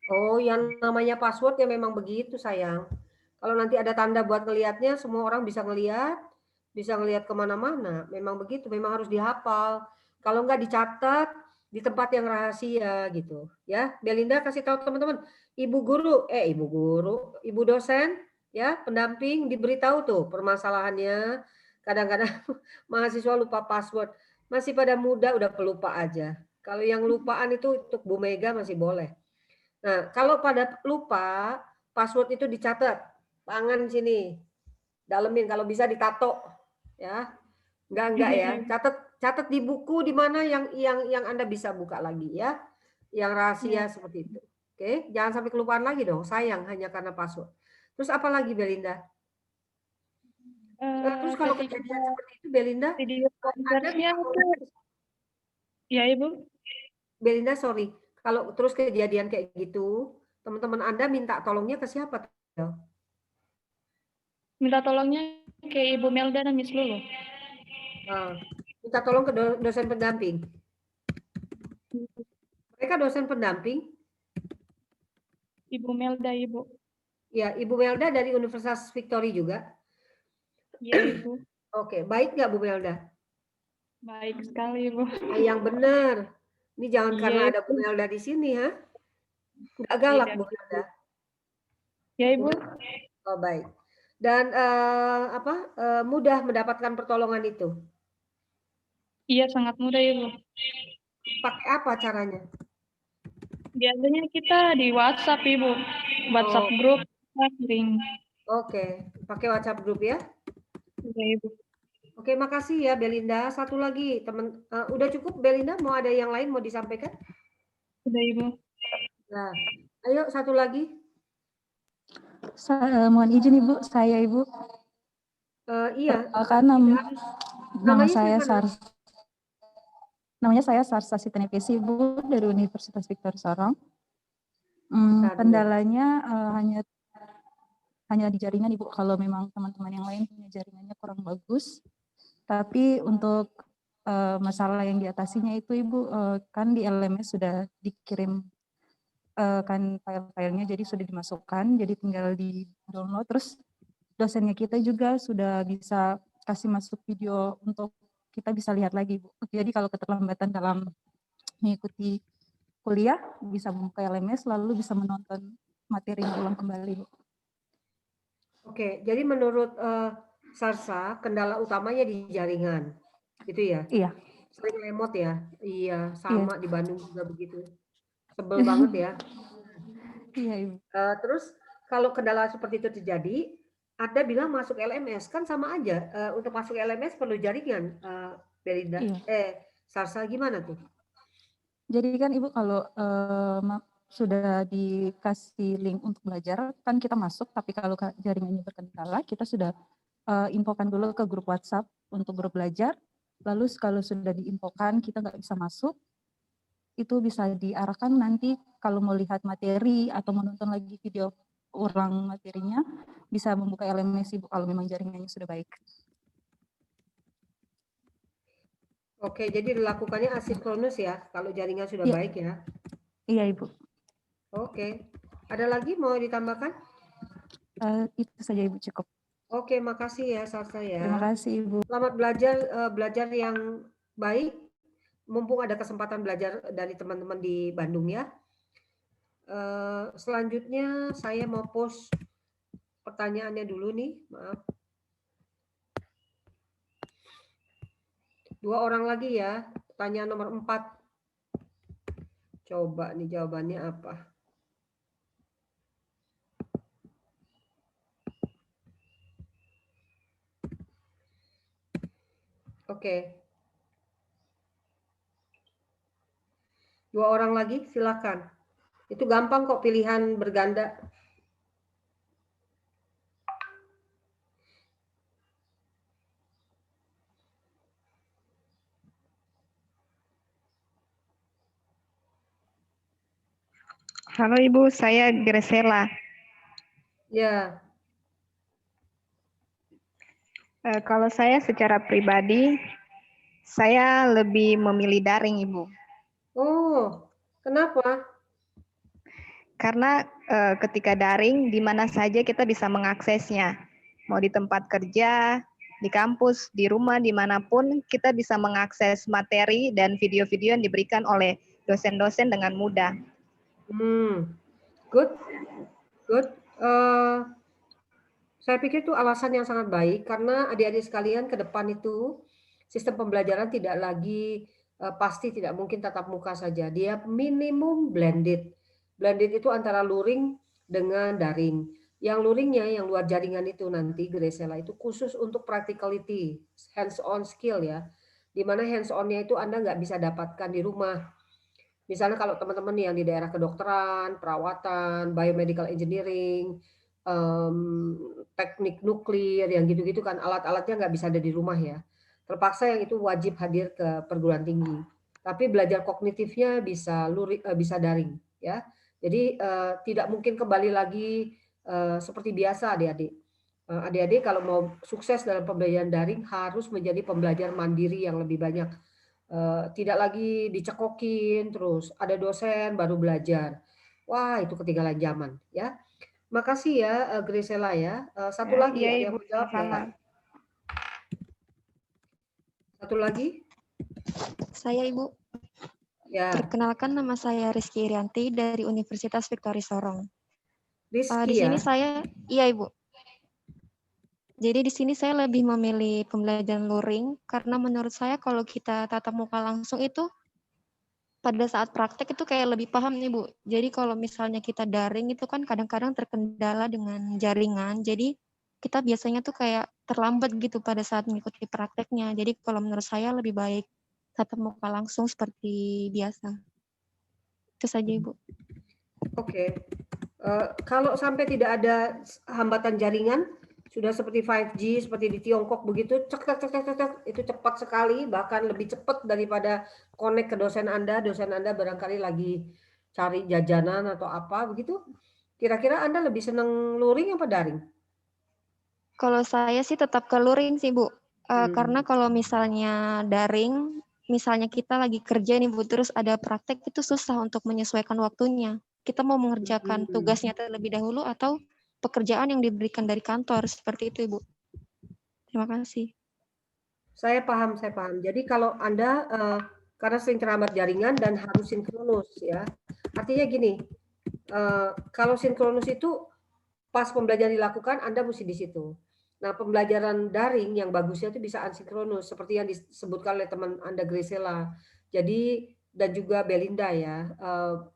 [SPEAKER 1] Oh, yang namanya password ya memang begitu, sayang. Kalau nanti ada tanda buat ngelihatnya, semua orang bisa ngelihat kemana-mana. Memang begitu, memang harus dihafal. Kalau nggak dicatat di tempat yang rahasia gitu, ya. Belinda kasih tahu teman-teman, ibu dosen, ya, pendamping diberitahu tuh permasalahannya. Kadang-kadang mahasiswa lupa password, masih pada muda udah pelupa aja. Kalau yang lupaan itu untuk Bu Mega masih boleh. Nah, kalau pada lupa, password itu dicatat, tangan sini, dalemin, kalau bisa ditato, ya, enggak ya, catat di buku di mana yang Anda bisa buka lagi ya, yang rahasia seperti itu. Oke, jangan sampai kelupaan lagi dong, sayang hanya karena password. Terus apa lagi Belinda? Terus kalau kejadian seperti itu Belinda,
[SPEAKER 10] ya Ibu.
[SPEAKER 1] Belinda sorry. Kalau terus kejadian kayak gitu, teman-teman Anda minta tolongnya ke siapa?
[SPEAKER 10] Minta tolongnya ke Ibu Melda dan Miss Lulu.
[SPEAKER 1] Minta tolong ke dosen pendamping. Mereka dosen pendamping?
[SPEAKER 10] Ibu Melda, Ibu.
[SPEAKER 1] Ya, Ibu Melda dari Universitas Victory juga?
[SPEAKER 10] Iya, Ibu.
[SPEAKER 1] Oke, baik nggak Bu Melda?
[SPEAKER 10] Baik sekali, Ibu.
[SPEAKER 1] Yang benar. Ini jangan karena
[SPEAKER 10] Iya,
[SPEAKER 1] ada Bu Melda di sini, ha? Nggak galak, Bu Melda?
[SPEAKER 10] Ya, Ibu.
[SPEAKER 1] Oh, baik. Dan mudah mendapatkan pertolongan itu?
[SPEAKER 10] Iya, sangat mudah, Ibu.
[SPEAKER 1] Pakai apa caranya?
[SPEAKER 10] Biasanya kita di WhatsApp, Ibu. WhatsApp grup, sering.
[SPEAKER 1] Oke, pakai WhatsApp grup ya?
[SPEAKER 10] Iya, Ibu.
[SPEAKER 1] Oke, makasih ya Belinda. Satu lagi, teman. Udah cukup Belinda? Mau ada yang lain mau disampaikan?
[SPEAKER 10] Udah, Ibu.
[SPEAKER 1] Nah, ayo satu lagi.
[SPEAKER 13] Mohon izin Ibu, saya Ibu.
[SPEAKER 1] Iya.
[SPEAKER 13] Namanya saya Sarsa Tenepesi Ibu dari Universitas Victory Sorong. Kendalanya hanya di jaringan Ibu. Kalau memang teman-teman yang lain punya jaringannya kurang bagus. Tapi untuk masalah yang diatasinya itu Ibu, kan di LMS sudah dikirim kan file-filenya, jadi sudah dimasukkan, jadi tinggal di download. Terus dosennya kita juga sudah bisa kasih masuk video untuk kita bisa lihat lagi Bu. Jadi kalau keterlambatan dalam mengikuti kuliah bisa buka LMS lalu bisa menonton materinya ulang kembali Bu.
[SPEAKER 1] Oke, jadi menurut Sarsa kendala utamanya di jaringan, gitu ya?
[SPEAKER 13] Iya.
[SPEAKER 1] Sering lemot ya? Iya, sama di Bandung juga begitu. Sebel banget ya.
[SPEAKER 13] Iya, Ibu.
[SPEAKER 1] Terus kalau kendala seperti itu terjadi, ada bilang masuk LMS, kan sama aja. Untuk masuk LMS perlu jaringan, Belinda. Iya. Sarsa gimana tuh?
[SPEAKER 13] Jadi kan Ibu kalau sudah dikasih link untuk belajar, kan kita masuk, tapi kalau jaringannya berkendala, kita sudah infokan dulu ke grup WhatsApp untuk grup belajar, lalu kalau sudah diinfokan kita nggak bisa masuk, itu bisa diarahkan nanti kalau mau lihat materi atau menonton lagi video ulang materinya, bisa membuka LMS Ibu kalau memang jaringannya sudah baik.
[SPEAKER 1] Oke, jadi dilakukannya asinkronus ya, kalau jaringan sudah baik ya?
[SPEAKER 13] Iya Ibu.
[SPEAKER 1] Oke, ada lagi mau ditambahkan?
[SPEAKER 13] Itu saja Ibu, cukup.
[SPEAKER 1] Oke, makasih ya Sarsa ya.
[SPEAKER 13] Terima kasih Ibu.
[SPEAKER 1] Selamat belajar yang baik. Mumpung ada kesempatan belajar dari teman-teman di Bandung ya. Selanjutnya saya mau post pertanyaannya dulu nih, maaf. 2 orang lagi ya, pertanyaan nomor 4. Coba nih jawabannya apa. Oke. 2 orang lagi, silakan. Itu gampang kok, pilihan berganda.
[SPEAKER 14] Halo Ibu, saya Gresela.
[SPEAKER 1] Ya.
[SPEAKER 14] Kalau saya secara pribadi, saya lebih memilih daring Ibu.
[SPEAKER 1] Oh, kenapa?
[SPEAKER 14] Karena ketika daring, di mana saja kita bisa mengaksesnya. Mau di tempat kerja, di kampus, di rumah, dimanapun, kita bisa mengakses materi dan video-video yang diberikan oleh dosen-dosen dengan mudah.
[SPEAKER 1] Good. Saya pikir itu alasan yang sangat baik karena adik-adik sekalian ke depan itu sistem pembelajaran tidak lagi pasti tidak mungkin tatap muka saja. Dia minimum blended. Blended itu antara luring dengan daring. Yang luringnya, yang luar jaringan itu nanti Gresela itu khusus untuk practicality, hands-on skill ya. Di mana hands-on-nya itu Anda nggak bisa dapatkan di rumah. Misalnya kalau teman-teman yang di daerah kedokteran, perawatan, biomedical engineering, teknik nuklir, yang gitu-gitu kan alat-alatnya nggak bisa ada di rumah ya. Terpaksa yang itu wajib hadir ke perguruan tinggi. Tapi belajar kognitifnya bisa daring ya. Jadi tidak mungkin kembali lagi seperti biasa adik-adik. Adik-adik kalau mau sukses dalam pembelajaran daring harus menjadi pembelajar mandiri yang lebih banyak. Tidak lagi dicekokin, terus ada dosen baru belajar. Wah, itu ketinggalan zaman ya. Makasih ya Grisela ya. Satu lagi
[SPEAKER 14] Iya,
[SPEAKER 1] ada yang
[SPEAKER 14] Ibu,
[SPEAKER 1] menjawab
[SPEAKER 14] sama.
[SPEAKER 1] ya? Satu lagi?
[SPEAKER 15] Saya Ibu.
[SPEAKER 1] Ya.
[SPEAKER 15] Perkenalkan, nama saya Rizky Irianti dari Universitas Victory Sorong.
[SPEAKER 1] Rizky
[SPEAKER 15] Di sini
[SPEAKER 1] ya?
[SPEAKER 15] saya, iya Ibu. Jadi di sini saya lebih memilih pembelajaran luring karena menurut saya kalau kita tatap muka langsung itu pada saat praktek itu kayak lebih paham nih Bu. Jadi kalau misalnya kita daring itu kan kadang-kadang terkendala dengan jaringan. Jadi kita biasanya tuh kayak terlambat gitu pada saat mengikuti prakteknya. Jadi kalau menurut saya lebih baik tatap muka langsung seperti biasa. Itu saja Ibu.
[SPEAKER 1] Oke. Kalau sampai tidak ada hambatan jaringan, sudah seperti 5G, seperti di Tiongkok begitu, cek, itu cepat sekali, bahkan lebih cepat daripada connect ke dosen Anda barangkali lagi cari jajanan atau apa begitu. Kira-kira Anda lebih senang luring apa daring?
[SPEAKER 15] Kalau saya sih tetap ke luring sih Bu. Karena kalau misalnya daring, misalnya kita lagi kerja nih Bu, terus ada praktek itu susah untuk menyesuaikan waktunya. Kita mau mengerjakan tugasnya terlebih dahulu atau pekerjaan yang diberikan dari kantor, seperti itu Ibu. Terima kasih.
[SPEAKER 1] Saya paham. Jadi kalau Anda karena sering terhambat jaringan dan harus sinkronus ya. Artinya gini, kalau sinkronus itu pas pembelajaran dilakukan Anda mesti di situ. Nah, pembelajaran daring yang bagusnya itu bisa asinkronus seperti yang disebutkan oleh teman Anda Grisela. Jadi dan juga Belinda ya,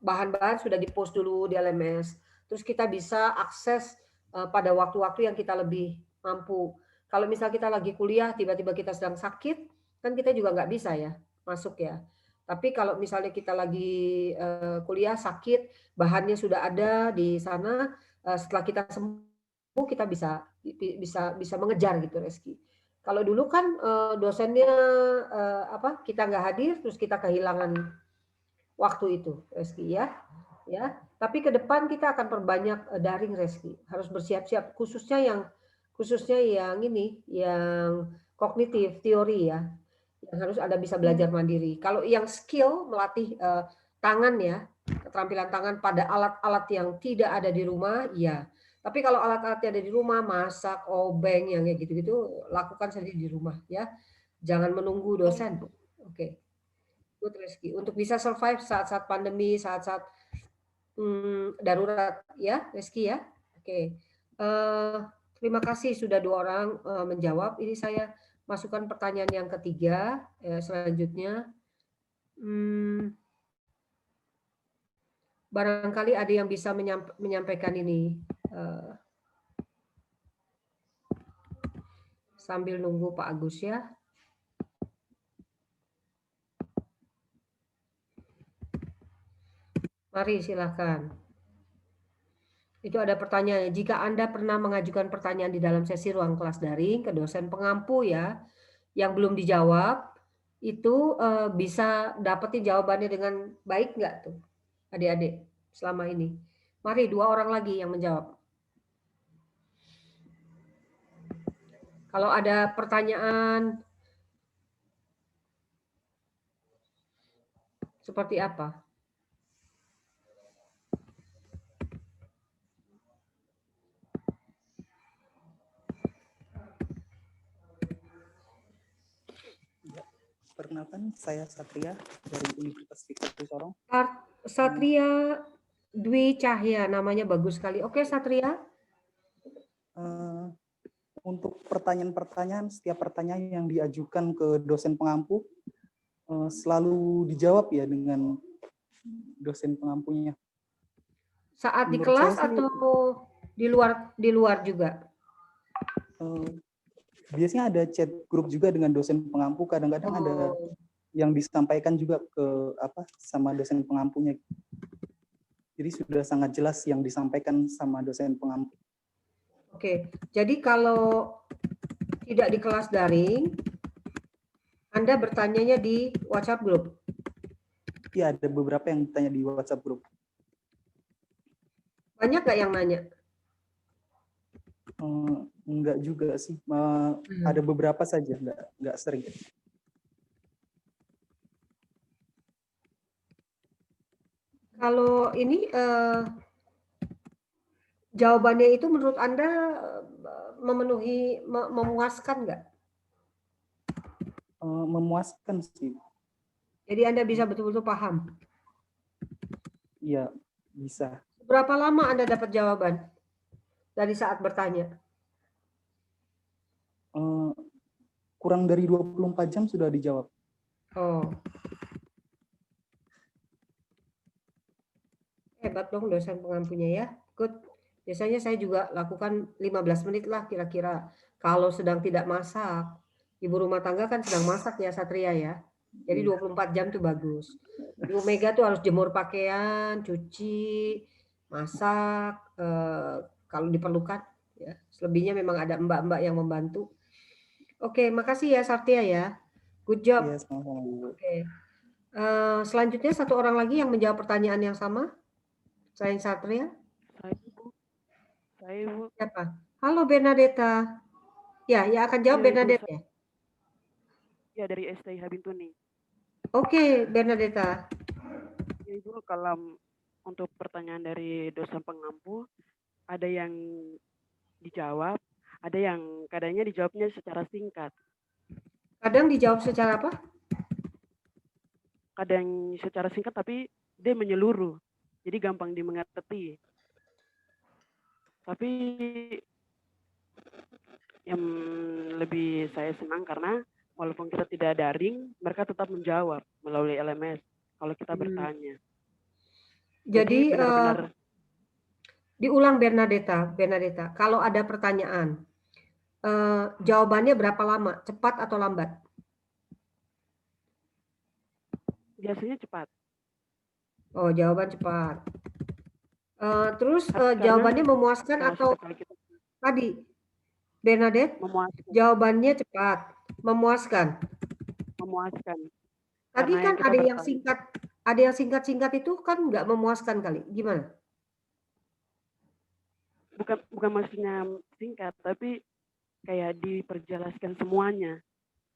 [SPEAKER 1] bahan-bahan sudah dipost dulu di LMS. Terus kita bisa akses pada waktu-waktu yang kita lebih mampu. Kalau misal kita lagi kuliah, tiba-tiba kita sedang sakit, kan kita juga nggak bisa ya masuk ya. Tapi kalau misalnya kita lagi kuliah sakit, bahannya sudah ada di sana, setelah kita sembuh kita bisa mengejar gitu Reski. Kalau dulu kan dosennya kita nggak hadir, terus kita kehilangan waktu itu Reski ya. Tapi ke depan kita akan perbanyak daring Reski. Harus bersiap-siap khususnya yang ini yang kognitif teori ya, yang harus Anda bisa belajar mandiri. Kalau yang skill melatih tangan ya, keterampilan tangan pada alat-alat yang tidak ada di rumah ya. Tapi kalau alat-alatnya ada di rumah, masak, obeng yang kayak gitu-gitu lakukan sendiri di rumah ya. Jangan menunggu dosen. Oke. Good Reski. Untuk bisa survive saat-saat pandemi, saat-saat darurat ya, Reski ya. Oke. Terima kasih sudah 2 orang menjawab. Ini saya masukkan pertanyaan yang ketiga selanjutnya. Barangkali ada yang bisa menyampaikan ini sambil nunggu Pak Agus ya. Mari silakan. Itu ada pertanyaan. Jika Anda pernah mengajukan pertanyaan di dalam sesi ruang kelas daring ke dosen pengampu ya, yang belum dijawab, itu bisa dapetin jawabannya dengan baik nggak tuh, adik-adik selama ini? Mari 2 orang lagi yang menjawab. Kalau ada pertanyaan seperti apa?
[SPEAKER 16] Perkenalkan, saya Satria dari Universitas Victory Sorong.
[SPEAKER 1] Satria Dwi Cahya, namanya bagus sekali. Oke, Satria.
[SPEAKER 16] Untuk pertanyaan-pertanyaan, setiap pertanyaan yang diajukan ke dosen pengampu selalu dijawab ya dengan dosen pengampunya.
[SPEAKER 1] Saat di kelas atau di luar juga?
[SPEAKER 16] Biasanya ada chat grup juga dengan dosen pengampu. Kadang-kadang ada yang disampaikan juga ke sama dosen pengampunya. Jadi sudah sangat jelas yang disampaikan sama dosen pengampu.
[SPEAKER 1] Oke, jadi kalau tidak di kelas daring, Anda bertanyanya di WhatsApp group?
[SPEAKER 16] Iya, ada beberapa yang bertanya di WhatsApp group.
[SPEAKER 1] Banyak nggak yang nanya?
[SPEAKER 16] Enggak juga sih. Ada beberapa saja, enggak sering.
[SPEAKER 1] Kalau ini jawabannya itu menurut Anda memuaskan nggak?
[SPEAKER 16] Memuaskan sih.
[SPEAKER 1] Jadi Anda bisa betul-betul paham?
[SPEAKER 16] Iya, bisa.
[SPEAKER 1] Berapa lama Anda dapat jawaban dari saat bertanya?
[SPEAKER 16] Kurang dari 24 jam sudah dijawab.
[SPEAKER 1] Oh. Hebat dong dosen pengampunya ya. Good. Biasanya saya juga lakukan 15 menit lah kira-kira. Kalau sedang tidak masak. Ibu rumah tangga kan sedang masak ya Satria ya. Jadi 24 jam tuh bagus. Ibu Mega tuh harus jemur pakaian, cuci, masak, kalau diperlukan. Ya. Selebihnya memang ada mbak-mbak yang membantu. Oke, makasih ya Satria ya. Good job.
[SPEAKER 16] Yes,
[SPEAKER 1] Oke. Selanjutnya satu orang lagi yang menjawab pertanyaan yang sama. Selain Satria.
[SPEAKER 17] Saya, Bu.
[SPEAKER 1] Siapa? Halo Bernadetta. Ya, yang akan jawab Bernadetta ya?
[SPEAKER 17] Ya, dari STIH Bintuni.
[SPEAKER 1] Oke, Bernadetta.
[SPEAKER 17] Ya, Ibu, kalau untuk pertanyaan dari dosen pengampu, ada yang dijawab, ada yang kadangnya dijawabnya secara singkat.
[SPEAKER 1] Kadang dijawab secara apa?
[SPEAKER 17] Kadang secara singkat, tapi dia menyeluruh. Jadi gampang dimengerti. Tapi yang lebih saya senang karena walaupun kita tidak daring, mereka tetap menjawab melalui LMS kalau kita bertanya.
[SPEAKER 1] Jadi benar-benar diulang Bernadetta. Kalau ada pertanyaan, jawabannya berapa lama? Cepat atau lambat?
[SPEAKER 17] Biasanya cepat.
[SPEAKER 1] Oh, jawaban cepat. Terus jawabannya memuaskan atau tadi Bernadette?
[SPEAKER 17] Memuaskan.
[SPEAKER 1] Jawabannya cepat, memuaskan.
[SPEAKER 17] Memuaskan.
[SPEAKER 1] Tadi kan ada yang singkat, singkat itu kan nggak memuaskan kali. Gimana?
[SPEAKER 17] Bukan maksudnya singkat, tapi kayak diperjelaskan semuanya.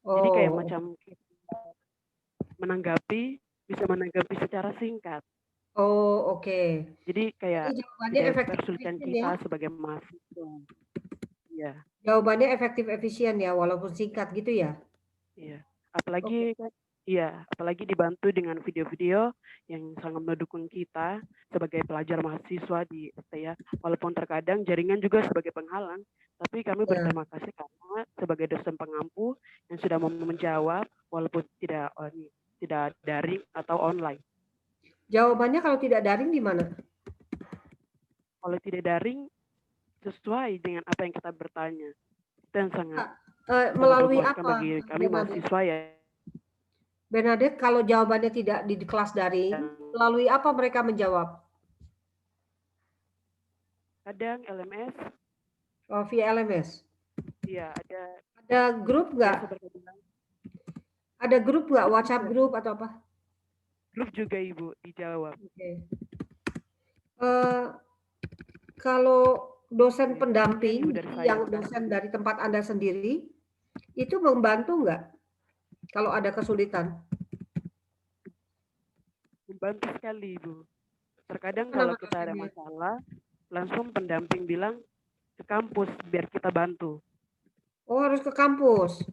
[SPEAKER 1] Oh.
[SPEAKER 17] Jadi kayak macam bisa menanggapi secara singkat.
[SPEAKER 1] Oh, oke.
[SPEAKER 17] Jadi kayak
[SPEAKER 1] tidak
[SPEAKER 17] persulitkan kita sebagai mahasiswa. Iya.
[SPEAKER 1] Jawabannya efektif efisien ya, walaupun singkat gitu ya.
[SPEAKER 17] Iya. Apalagi dibantu dengan video-video yang sangat mendukung kita sebagai pelajar mahasiswa di STIH. Walaupun terkadang jaringan juga sebagai penghalang, tapi kami berterima kasih karena sebagai dosen pengampu yang sudah mau menjawab walaupun tidak daring atau online.
[SPEAKER 1] Jawabannya kalau tidak daring di mana?
[SPEAKER 17] Kalau tidak daring sesuai dengan apa yang kita bertanya. Itu yang sangat
[SPEAKER 1] melalui apa?
[SPEAKER 17] Bagi kami mahasiswa ya.
[SPEAKER 1] Bernadette, kalau jawabannya tidak di kelas daring, melalui apa mereka menjawab?
[SPEAKER 17] Kadang LMS.
[SPEAKER 1] Oh, via LMS?
[SPEAKER 17] Iya, ada.
[SPEAKER 1] Ada grup nggak? Ada grup nggak? WhatsApp grup atau apa?
[SPEAKER 17] Grup juga Ibu, dijawab.
[SPEAKER 1] Oke. Kalau dosen pendamping yang dosen dari tempat Anda sendiri, itu membantu nggak kalau ada kesulitan?
[SPEAKER 17] Membantu sekali Ibu. Terkadang kalau kita ada masalah, langsung pendamping bilang ke kampus biar kita bantu.
[SPEAKER 1] Oh, harus ke kampus?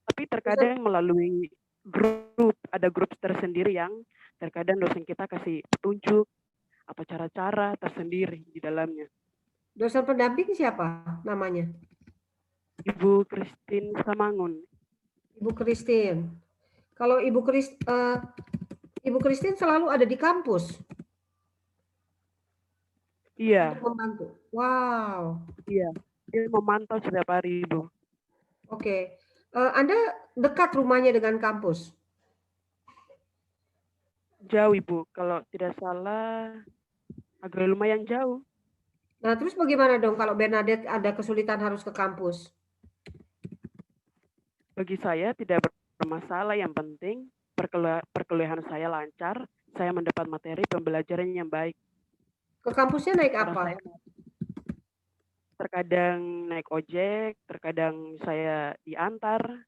[SPEAKER 17] Tapi terkadang melalui grup, ada grup tersendiri yang terkadang dosen kita kasih petunjuk atau cara-cara tersendiri di dalamnya.
[SPEAKER 1] Dosen pendamping siapa namanya?
[SPEAKER 17] Ibu Christine Samangun.
[SPEAKER 1] Ibu Christine. Kalau Ibu Christine selalu ada di kampus?
[SPEAKER 17] Iya.
[SPEAKER 1] Untuk membantu. Wow.
[SPEAKER 17] Iya, dia memantau setiap hari Ibu.
[SPEAKER 1] Oke. Anda dekat rumahnya dengan kampus?
[SPEAKER 17] Jauh Ibu, kalau tidak salah agak lumayan jauh.
[SPEAKER 1] Nah, terus bagaimana dong kalau Bernadette ada kesulitan harus ke kampus?
[SPEAKER 17] Bagi saya tidak bermasalah, yang penting perkuliahan saya lancar, saya mendapat materi pembelajaran yang baik.
[SPEAKER 1] Ke kampusnya naik apa?
[SPEAKER 17] terkadang naik ojek, terkadang saya diantar.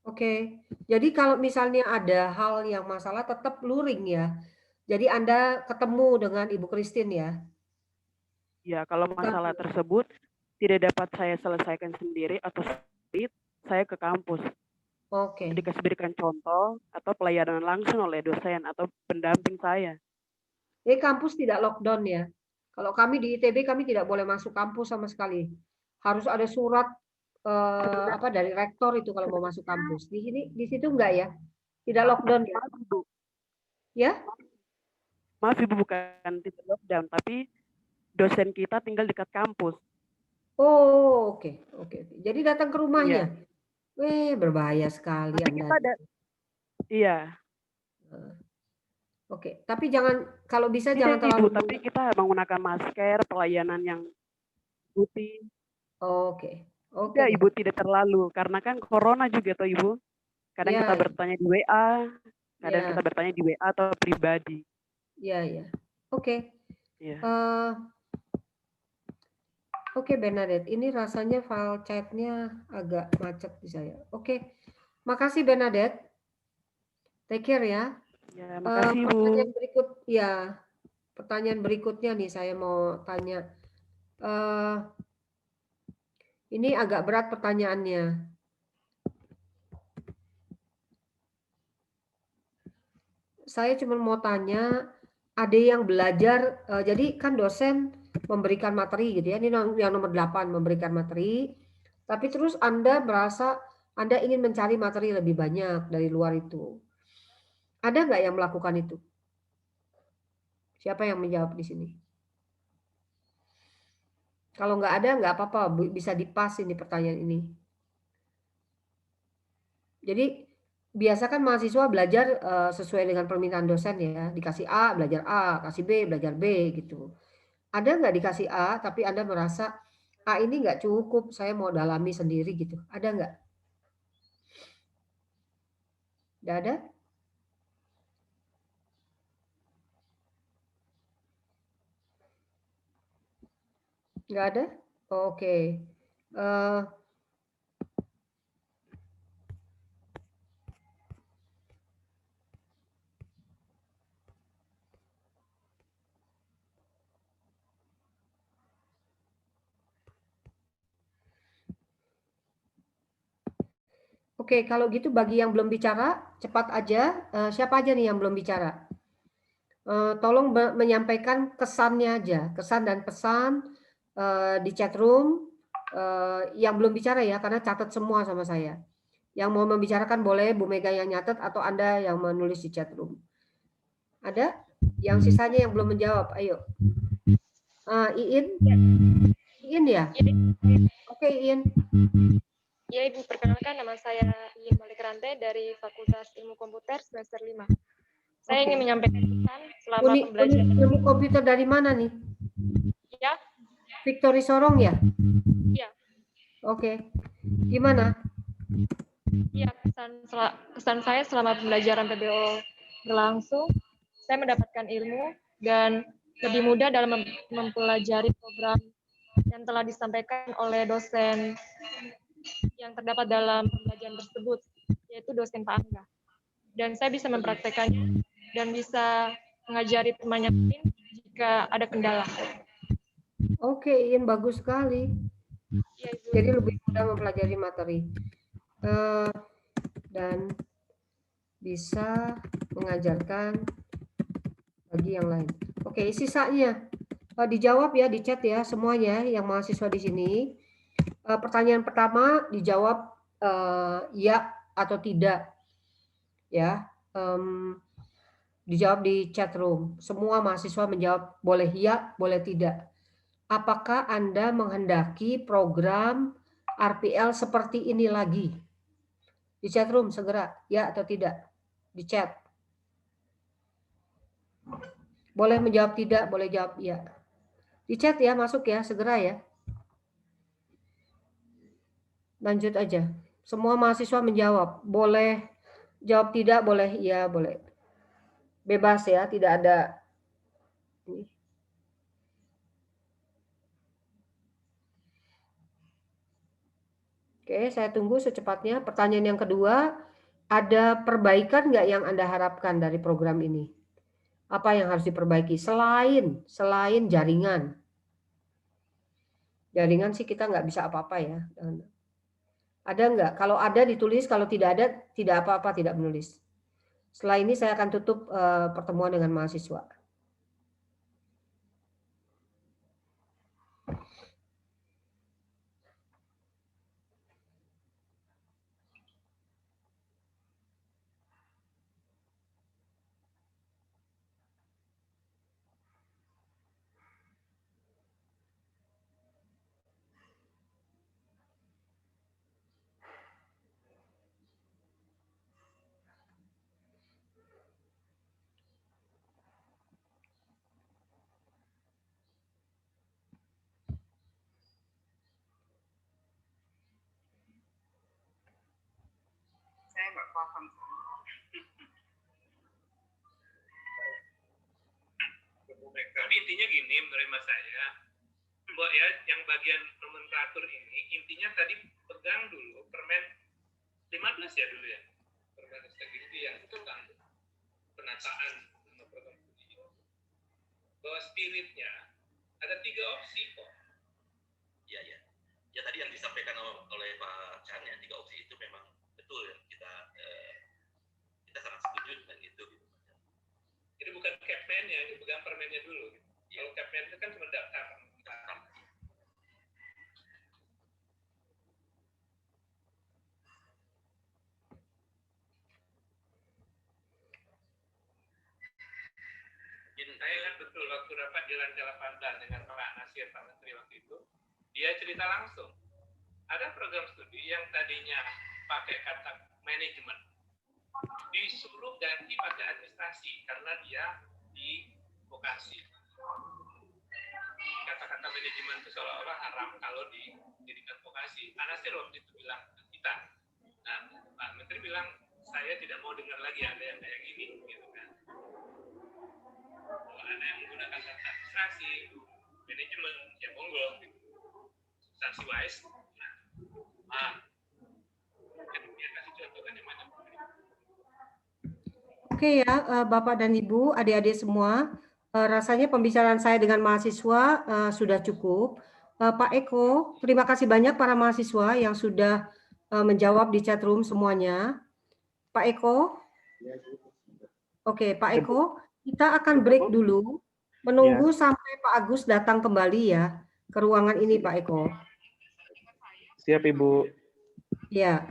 [SPEAKER 1] Oke, jadi kalau misalnya ada hal yang masalah tetap luring ya. Jadi Anda ketemu dengan Ibu Christine ya?
[SPEAKER 17] Ya, kalau masalah tersebut tidak dapat saya selesaikan sendiri atau sulit, saya ke kampus.
[SPEAKER 1] Oke.
[SPEAKER 17] Diberikan contoh atau pelayanan langsung oleh dosen atau pendamping saya.
[SPEAKER 1] Kampus tidak lockdown ya? Kalau kami di ITB kami tidak boleh masuk kampus sama sekali. Harus ada surat dari rektor itu kalau mau masuk kampus. Di situ enggak ya? Tidak lockdown ya? Ya?
[SPEAKER 17] Maaf Ibu, bukan tidak lockdown, tapi dosen kita tinggal dekat kampus.
[SPEAKER 1] Oh, oke. Jadi datang ke rumahnya. Iya. Berbahaya sekali Anda.
[SPEAKER 17] Iya.
[SPEAKER 1] Oke, tapi jangan, kalau bisa jangan
[SPEAKER 17] Tidak,
[SPEAKER 1] terlalu.
[SPEAKER 17] Ibu, tapi kita menggunakan masker, pelayanan yang rutin.
[SPEAKER 1] Oke.
[SPEAKER 17] Ya, Ibu, tidak terlalu, karena kan corona juga toh Ibu. Kadang kita bertanya di WA, kadang kita bertanya di WA atau pribadi.
[SPEAKER 1] Iya. Oke.
[SPEAKER 17] Iya.
[SPEAKER 1] Oke, Bernadette, ini rasanya file chatnya agak macet di saya. Oke, makasih Bernadette. Take care ya.
[SPEAKER 17] Ya, makasih Ibu.
[SPEAKER 1] Pertanyaan berikutnya nih saya mau tanya. Ini agak berat pertanyaannya. Saya cuma mau tanya, ada yang belajar, jadi kan dosen memberikan materi gitu ya, ini yang nomor 8, memberikan materi, tapi terus Anda merasa Anda ingin mencari materi lebih banyak dari luar itu. Ada nggak yang melakukan itu? Siapa yang menjawab di sini? Kalau nggak ada, nggak apa-apa, bisa dipas ini pertanyaan ini. Jadi biasa kan mahasiswa belajar sesuai dengan permintaan dosen ya, dikasih A, belajar A, kasih B, belajar B gitu. Ada nggak dikasih A, tapi Anda merasa A ini nggak cukup, saya mau dalami sendiri gitu. Ada nggak? Nggak ada? Nggak ada? Oke. Oke, kalau gitu bagi yang belum bicara, cepat aja. Siapa aja nih yang belum bicara? Tolong menyampaikan kesannya aja, kesan dan pesan di chat room. Yang belum bicara ya, karena catat semua sama saya. Yang mau membicarakan boleh Bu Mega yang nyatet atau Anda yang menulis di chat room. Ada? Yang sisanya yang belum menjawab, ayo. Iin? Iin ya? Oke, Iin.
[SPEAKER 18] Ya Ibu, perkenalkan nama saya Iin Malikrante dari Fakultas Ilmu Komputer semester 5. Saya ingin menyampaikan pesan selama pembelajaran.
[SPEAKER 1] Ilmu komputer dari mana nih?
[SPEAKER 18] Ya.
[SPEAKER 1] Victory Sorong ya?
[SPEAKER 18] Iya.
[SPEAKER 1] Oke. Gimana?
[SPEAKER 18] Iya, pesan saya selama pembelajaran PBO berlangsung, saya mendapatkan ilmu dan lebih mudah dalam mempelajari program yang telah disampaikan oleh dosen yang terdapat dalam pembelajaran tersebut, yaitu dosen Pak Angga. Dan saya bisa mempraktekannya dan bisa mengajari teman yang lain jika ada kendala.
[SPEAKER 1] Oke, Iin, bagus sekali.
[SPEAKER 18] Ya, Ibu.
[SPEAKER 1] Jadi lebih mudah mempelajari materi. Dan bisa mengajarkan bagi yang lain. Oke, sisanya dijawab ya di chat ya semuanya yang mahasiswa di sini. Pertanyaan pertama dijawab ya atau tidak ya. Dijawab di chat room. Semua mahasiswa menjawab boleh ya, boleh tidak. Apakah Anda menghendaki program RPL seperti ini lagi? Di chat room segera, ya atau tidak? Di chat. Boleh menjawab tidak, boleh jawab ya. Di chat ya, masuk ya, segera ya. Lanjut aja. Semua mahasiswa menjawab. Boleh jawab tidak, boleh iya, boleh. Bebas ya, tidak ada. Oke, saya tunggu secepatnya. Pertanyaan yang kedua, ada perbaikan nggak yang Anda harapkan dari program ini? Apa yang harus diperbaiki selain jaringan? Jaringan sih kita nggak bisa apa-apa ya. Ada nggak? Kalau ada ditulis, kalau tidak ada tidak apa-apa, tidak menulis. Setelah ini saya akan tutup pertemuan dengan mahasiswa.
[SPEAKER 19] Saya nggak paham. Tapi intinya gini, menurut saya, Mbak ya, yang bagian nomenklatur ini, intinya tadi pegang dulu Permen 15 ya dulu ya, Permen Stability yang tentang penataan program studi. Bahwa spiritnya ada 3 opsi kok.
[SPEAKER 20] Iya, ya. Ya tadi yang disampaikan oleh Pak Chan ya, 3 opsi itu memang betul ya, kita sangat setuju dengan itu. Gitu.
[SPEAKER 19] Jadi bukan capman-nya, ini pegang permennya dulu. Gitu. Kalau capman itu kan cuma daftar. Saya kan betul waktu rapat di Rancala Pandan dengan Pak Nasir, Pak Menteri waktu itu, dia cerita langsung. Ada program studi yang tadinya pakai kata manajemen, disuruh ganti pakai administrasi karena dia di vokasi. Kata-kata manajemen itu seolah-olah haram kalau dijadikan vokasi. Pak Nasir waktu itu bilang ke kita. Nah, Pak Menteri bilang, saya tidak mau dengar lagi ada yang kayak gini, gitu kan. Kalau ada yang menggunakan kata administrasi, manajemen, ya monggo, gitu. Substansi wise. Dia kasih contoh kan yang mana.
[SPEAKER 1] Oke ya, Bapak dan Ibu, adik-adik semua, rasanya pembicaraan saya dengan mahasiswa sudah cukup. Pak Eko, terima kasih banyak para mahasiswa yang sudah menjawab di chat room semuanya. Pak Eko? Oke, Pak Eko, kita akan break dulu, menunggu sampai Pak Agus datang kembali ya, ke ruangan ini Pak Eko.
[SPEAKER 8] Siap Ibu.
[SPEAKER 1] Ya,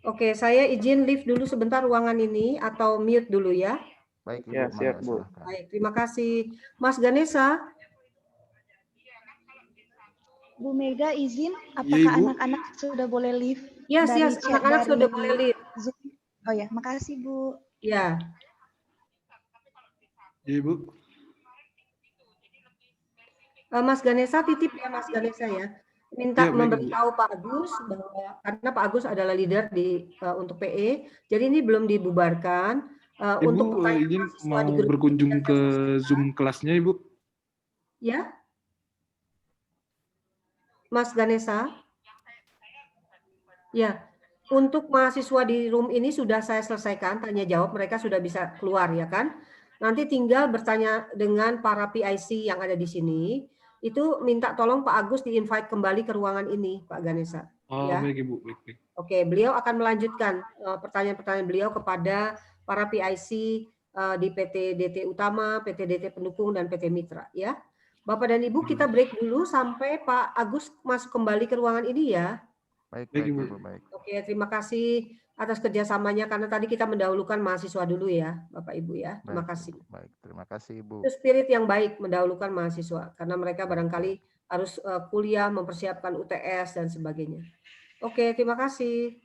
[SPEAKER 1] oke, saya izin leave dulu sebentar ruangan ini atau mute dulu ya.
[SPEAKER 5] Baik, Ibu.
[SPEAKER 8] Ya, siap Bu.
[SPEAKER 1] Baik, terima kasih. Mas Ganesha?
[SPEAKER 9] Bu Mega izin, apakah anak-anak sudah boleh leave?
[SPEAKER 1] Yes, anak-anak sudah boleh leave.
[SPEAKER 9] Zoom? Oh ya, makasih Bu.
[SPEAKER 1] Ya.
[SPEAKER 2] Ya, Ibu.
[SPEAKER 1] Mas Ganesha titip ya Mas Ganesha ya. Minta memberitahu Pak Agus bahwa karena Pak Agus adalah leader di untuk PE, jadi ini belum dibubarkan.
[SPEAKER 2] Ibu
[SPEAKER 1] Untuk
[SPEAKER 2] izin mau berkunjung ke Zoom kelasnya Ibu.
[SPEAKER 1] Ya, Mas Ganesha. Ya, untuk mahasiswa di room ini sudah saya selesaikan tanya jawab, mereka sudah bisa keluar ya kan. Nanti tinggal bertanya dengan para PIC yang ada di sini. Itu minta tolong Pak Agus di-invite kembali ke ruangan ini, Pak Ganesha.
[SPEAKER 2] Oh,
[SPEAKER 1] ya.
[SPEAKER 2] baik Ibu. Baik.
[SPEAKER 1] Oke, beliau akan melanjutkan pertanyaan-pertanyaan beliau kepada para PIC di PT DT Utama, PT DT Pendukung, dan PT Mitra. Ya, Bapak dan Ibu, kita break dulu sampai Pak Agus masuk kembali ke ruangan ini ya.
[SPEAKER 5] Baik, Ibu. Baik.
[SPEAKER 1] Oke, terima kasih atas kerjasamanya karena tadi kita mendahulukan mahasiswa dulu ya, Bapak Ibu ya. Terima kasih.
[SPEAKER 5] Baik, terima kasih Ibu.
[SPEAKER 1] Itu spirit yang baik mendahulukan mahasiswa karena mereka barangkali harus kuliah, mempersiapkan UTS dan sebagainya. Oke, terima kasih.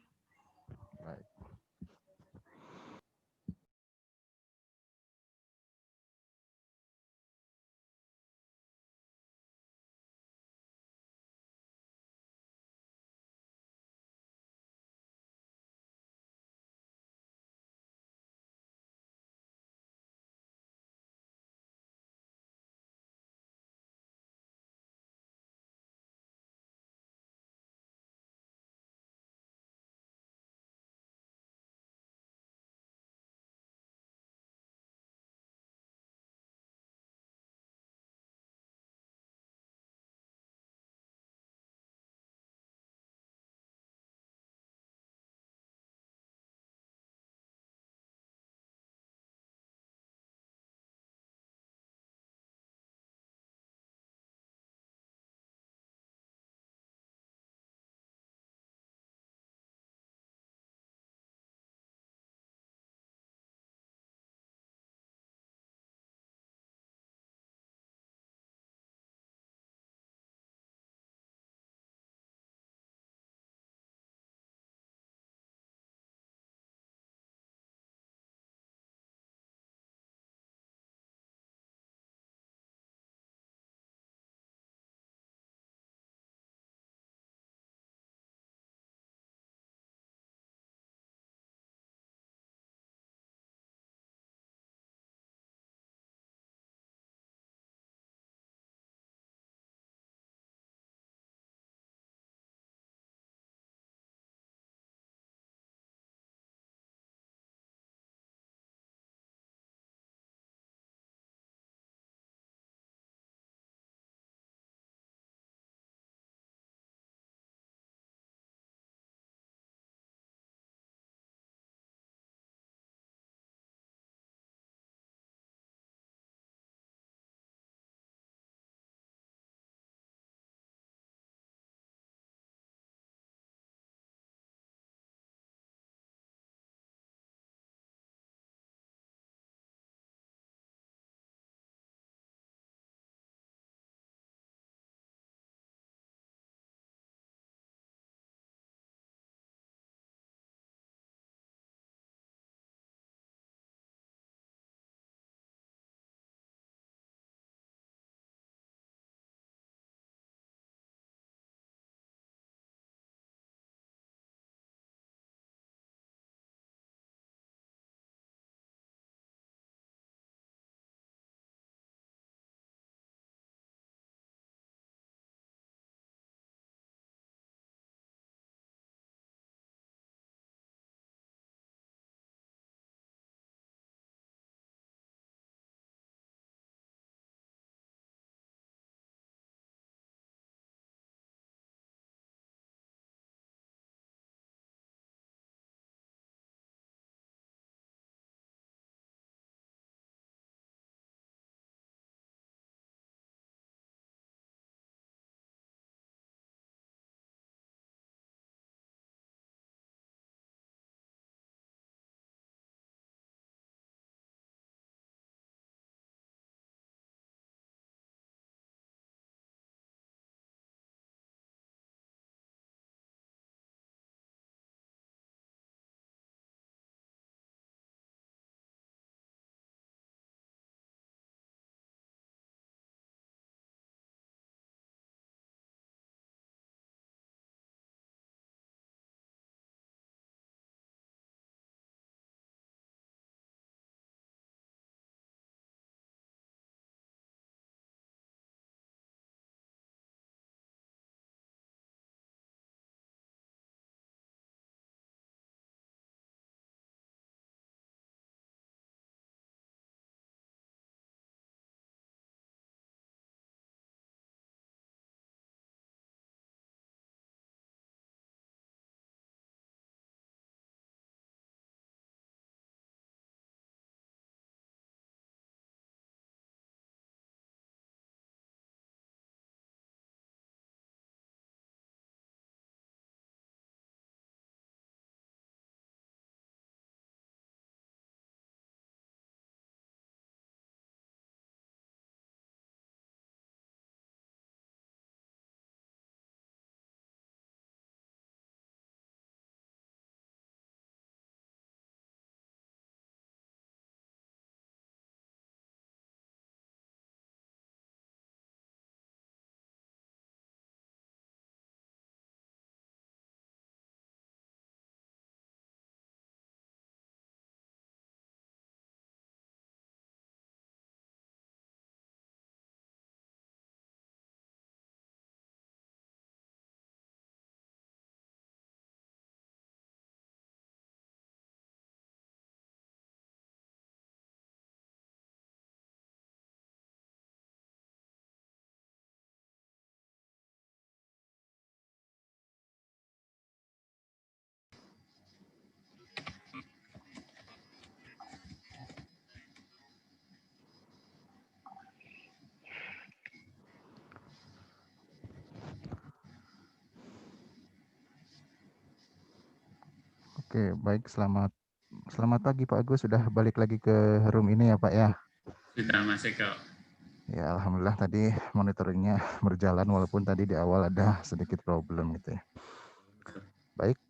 [SPEAKER 5] Oke, baik. Selamat pagi Pak Agus. Sudah balik lagi ke room ini ya Pak ya?
[SPEAKER 3] Sudah, Mas Eko.
[SPEAKER 5] Ya, alhamdulillah tadi monitoringnya berjalan walaupun tadi di awal ada sedikit problem gitu ya. Baik,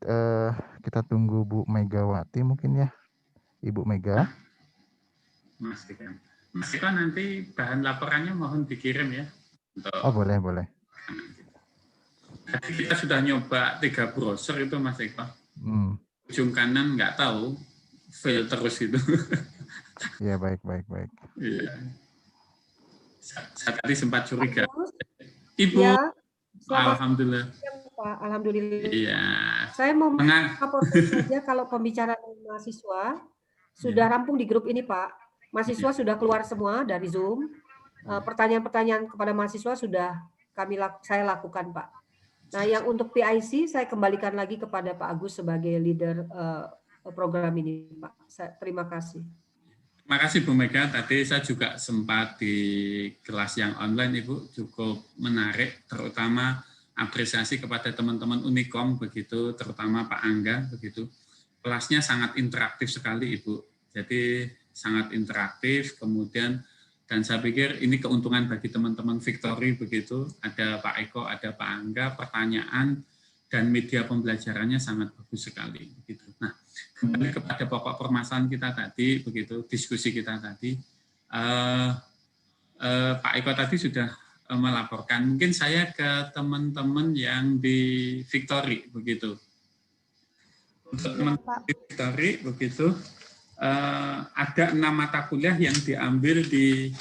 [SPEAKER 5] kita tunggu Bu Megawati mungkin ya. Ibu Mega.
[SPEAKER 3] Mas Eko nanti bahan laporannya mohon dikirim ya.
[SPEAKER 5] Oh, boleh.
[SPEAKER 3] Tadi kita sudah nyoba 3 browser itu Mas Eko. Ujung kanan nggak tahu, fail terus itu.
[SPEAKER 5] Iya, baik.
[SPEAKER 3] Iya. Saya tadi sempat curiga. Ibu,
[SPEAKER 1] ya,
[SPEAKER 3] alhamdulillah.
[SPEAKER 1] Pak, alhamdulillah.
[SPEAKER 3] Iya.
[SPEAKER 1] Saya mau melaporkan saja kalau pembicaraan mahasiswa sudah rampung di grup ini, Pak. Mahasiswa sudah keluar semua dari Zoom. Pertanyaan-pertanyaan kepada mahasiswa sudah saya lakukan, Pak. Nah, yang untuk PIC saya kembalikan lagi kepada Pak Agus sebagai leader program ini, Pak. Terima kasih.
[SPEAKER 3] Terima kasih Bu Mega. Tadi saya juga sempat di kelas yang online, Ibu, cukup menarik, terutama apresiasi kepada teman-teman Unikom begitu, terutama Pak Angga begitu. Kelasnya sangat interaktif sekali, Ibu. Jadi sangat interaktif, kemudian dan saya pikir ini keuntungan bagi teman-teman Victory begitu, ada Pak Eko, ada Pak Angga, pertanyaan dan media pembelajarannya sangat bagus sekali begitu. Nah, kembali kepada pokok permasalahan kita tadi begitu, diskusi kita tadi, Pak Eko tadi sudah melaporkan. Mungkin saya ke teman-teman yang di Victory begitu. Untuk teman-teman di Victory begitu, ada 6 mata kuliah yang diambil di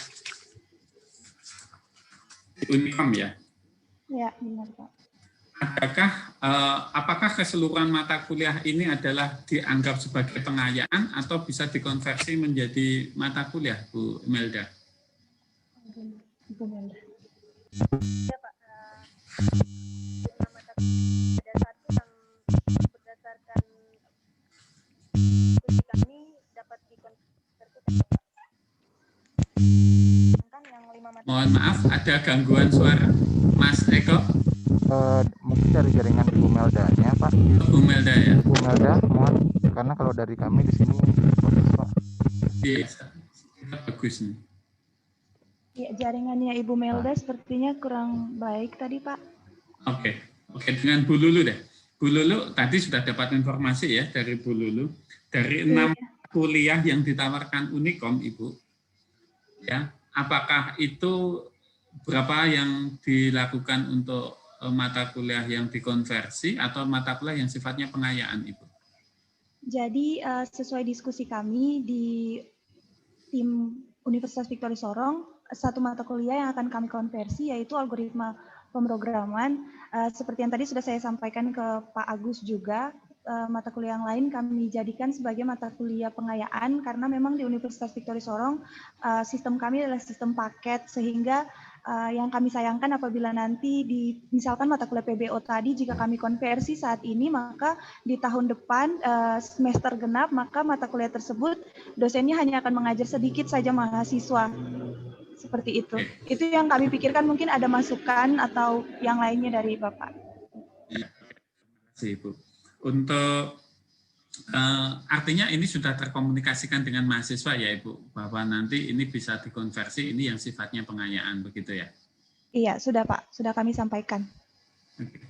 [SPEAKER 3] Unikom ya?
[SPEAKER 9] Ya, benar Pak.
[SPEAKER 3] Apakah keseluruhan mata kuliah ini adalah dianggap sebagai pengayaan atau bisa dikonversi menjadi mata kuliah, Bu Imelda?
[SPEAKER 9] Bu Imelda.
[SPEAKER 15] Ya Pak, mata kuliah ada satu yang berdasarkan diskusi kami dapat dikonversi.
[SPEAKER 3] Mohon maaf, ada gangguan suara, Mas Eko.
[SPEAKER 5] Mungkin dari jaringan Bu Melda-nya, Pak.
[SPEAKER 3] Bu Melda ya.
[SPEAKER 5] Bu Melda, mohon, karena kalau dari kami di sini bagus, Pak.
[SPEAKER 3] Iya, bagus nih.
[SPEAKER 9] Ya, jaringannya Ibu Melda sepertinya kurang baik tadi, Pak.
[SPEAKER 3] Oke, dengan Bu Lulu deh. Bu Lulu tadi sudah dapat informasi ya dari Bu Lulu. Dari 6 kuliah yang ditawarkan Unikom, Ibu, ya, apakah itu berapa yang dilakukan untuk mata kuliah yang dikonversi atau mata kuliah yang sifatnya pengayaan, Ibu?
[SPEAKER 9] Jadi sesuai diskusi kami di tim Universitas Victory Sorong, satu mata kuliah yang akan kami konversi yaitu algoritma pemrograman. Seperti yang tadi sudah saya sampaikan ke Pak Agus juga, mata kuliah yang lain kami jadikan sebagai mata kuliah pengayaan karena memang di Universitas Victory Sorong sistem kami adalah sistem paket, sehingga yang kami sayangkan apabila nanti di misalkan mata kuliah PBO tadi jika kami konversi saat ini, maka di tahun depan semester genap maka mata kuliah tersebut dosennya hanya akan mengajar sedikit saja mahasiswa. Seperti itu. Itu yang kami pikirkan, mungkin ada masukan atau yang lainnya dari Bapak.
[SPEAKER 3] Terima kasih, Ibu. Untuk artinya ini sudah terkomunikasikan dengan mahasiswa ya Ibu, bahwa nanti ini bisa dikonversi, ini yang sifatnya pengayaan, begitu ya?
[SPEAKER 9] Iya, sudah Pak, sudah kami sampaikan.
[SPEAKER 3] Oke.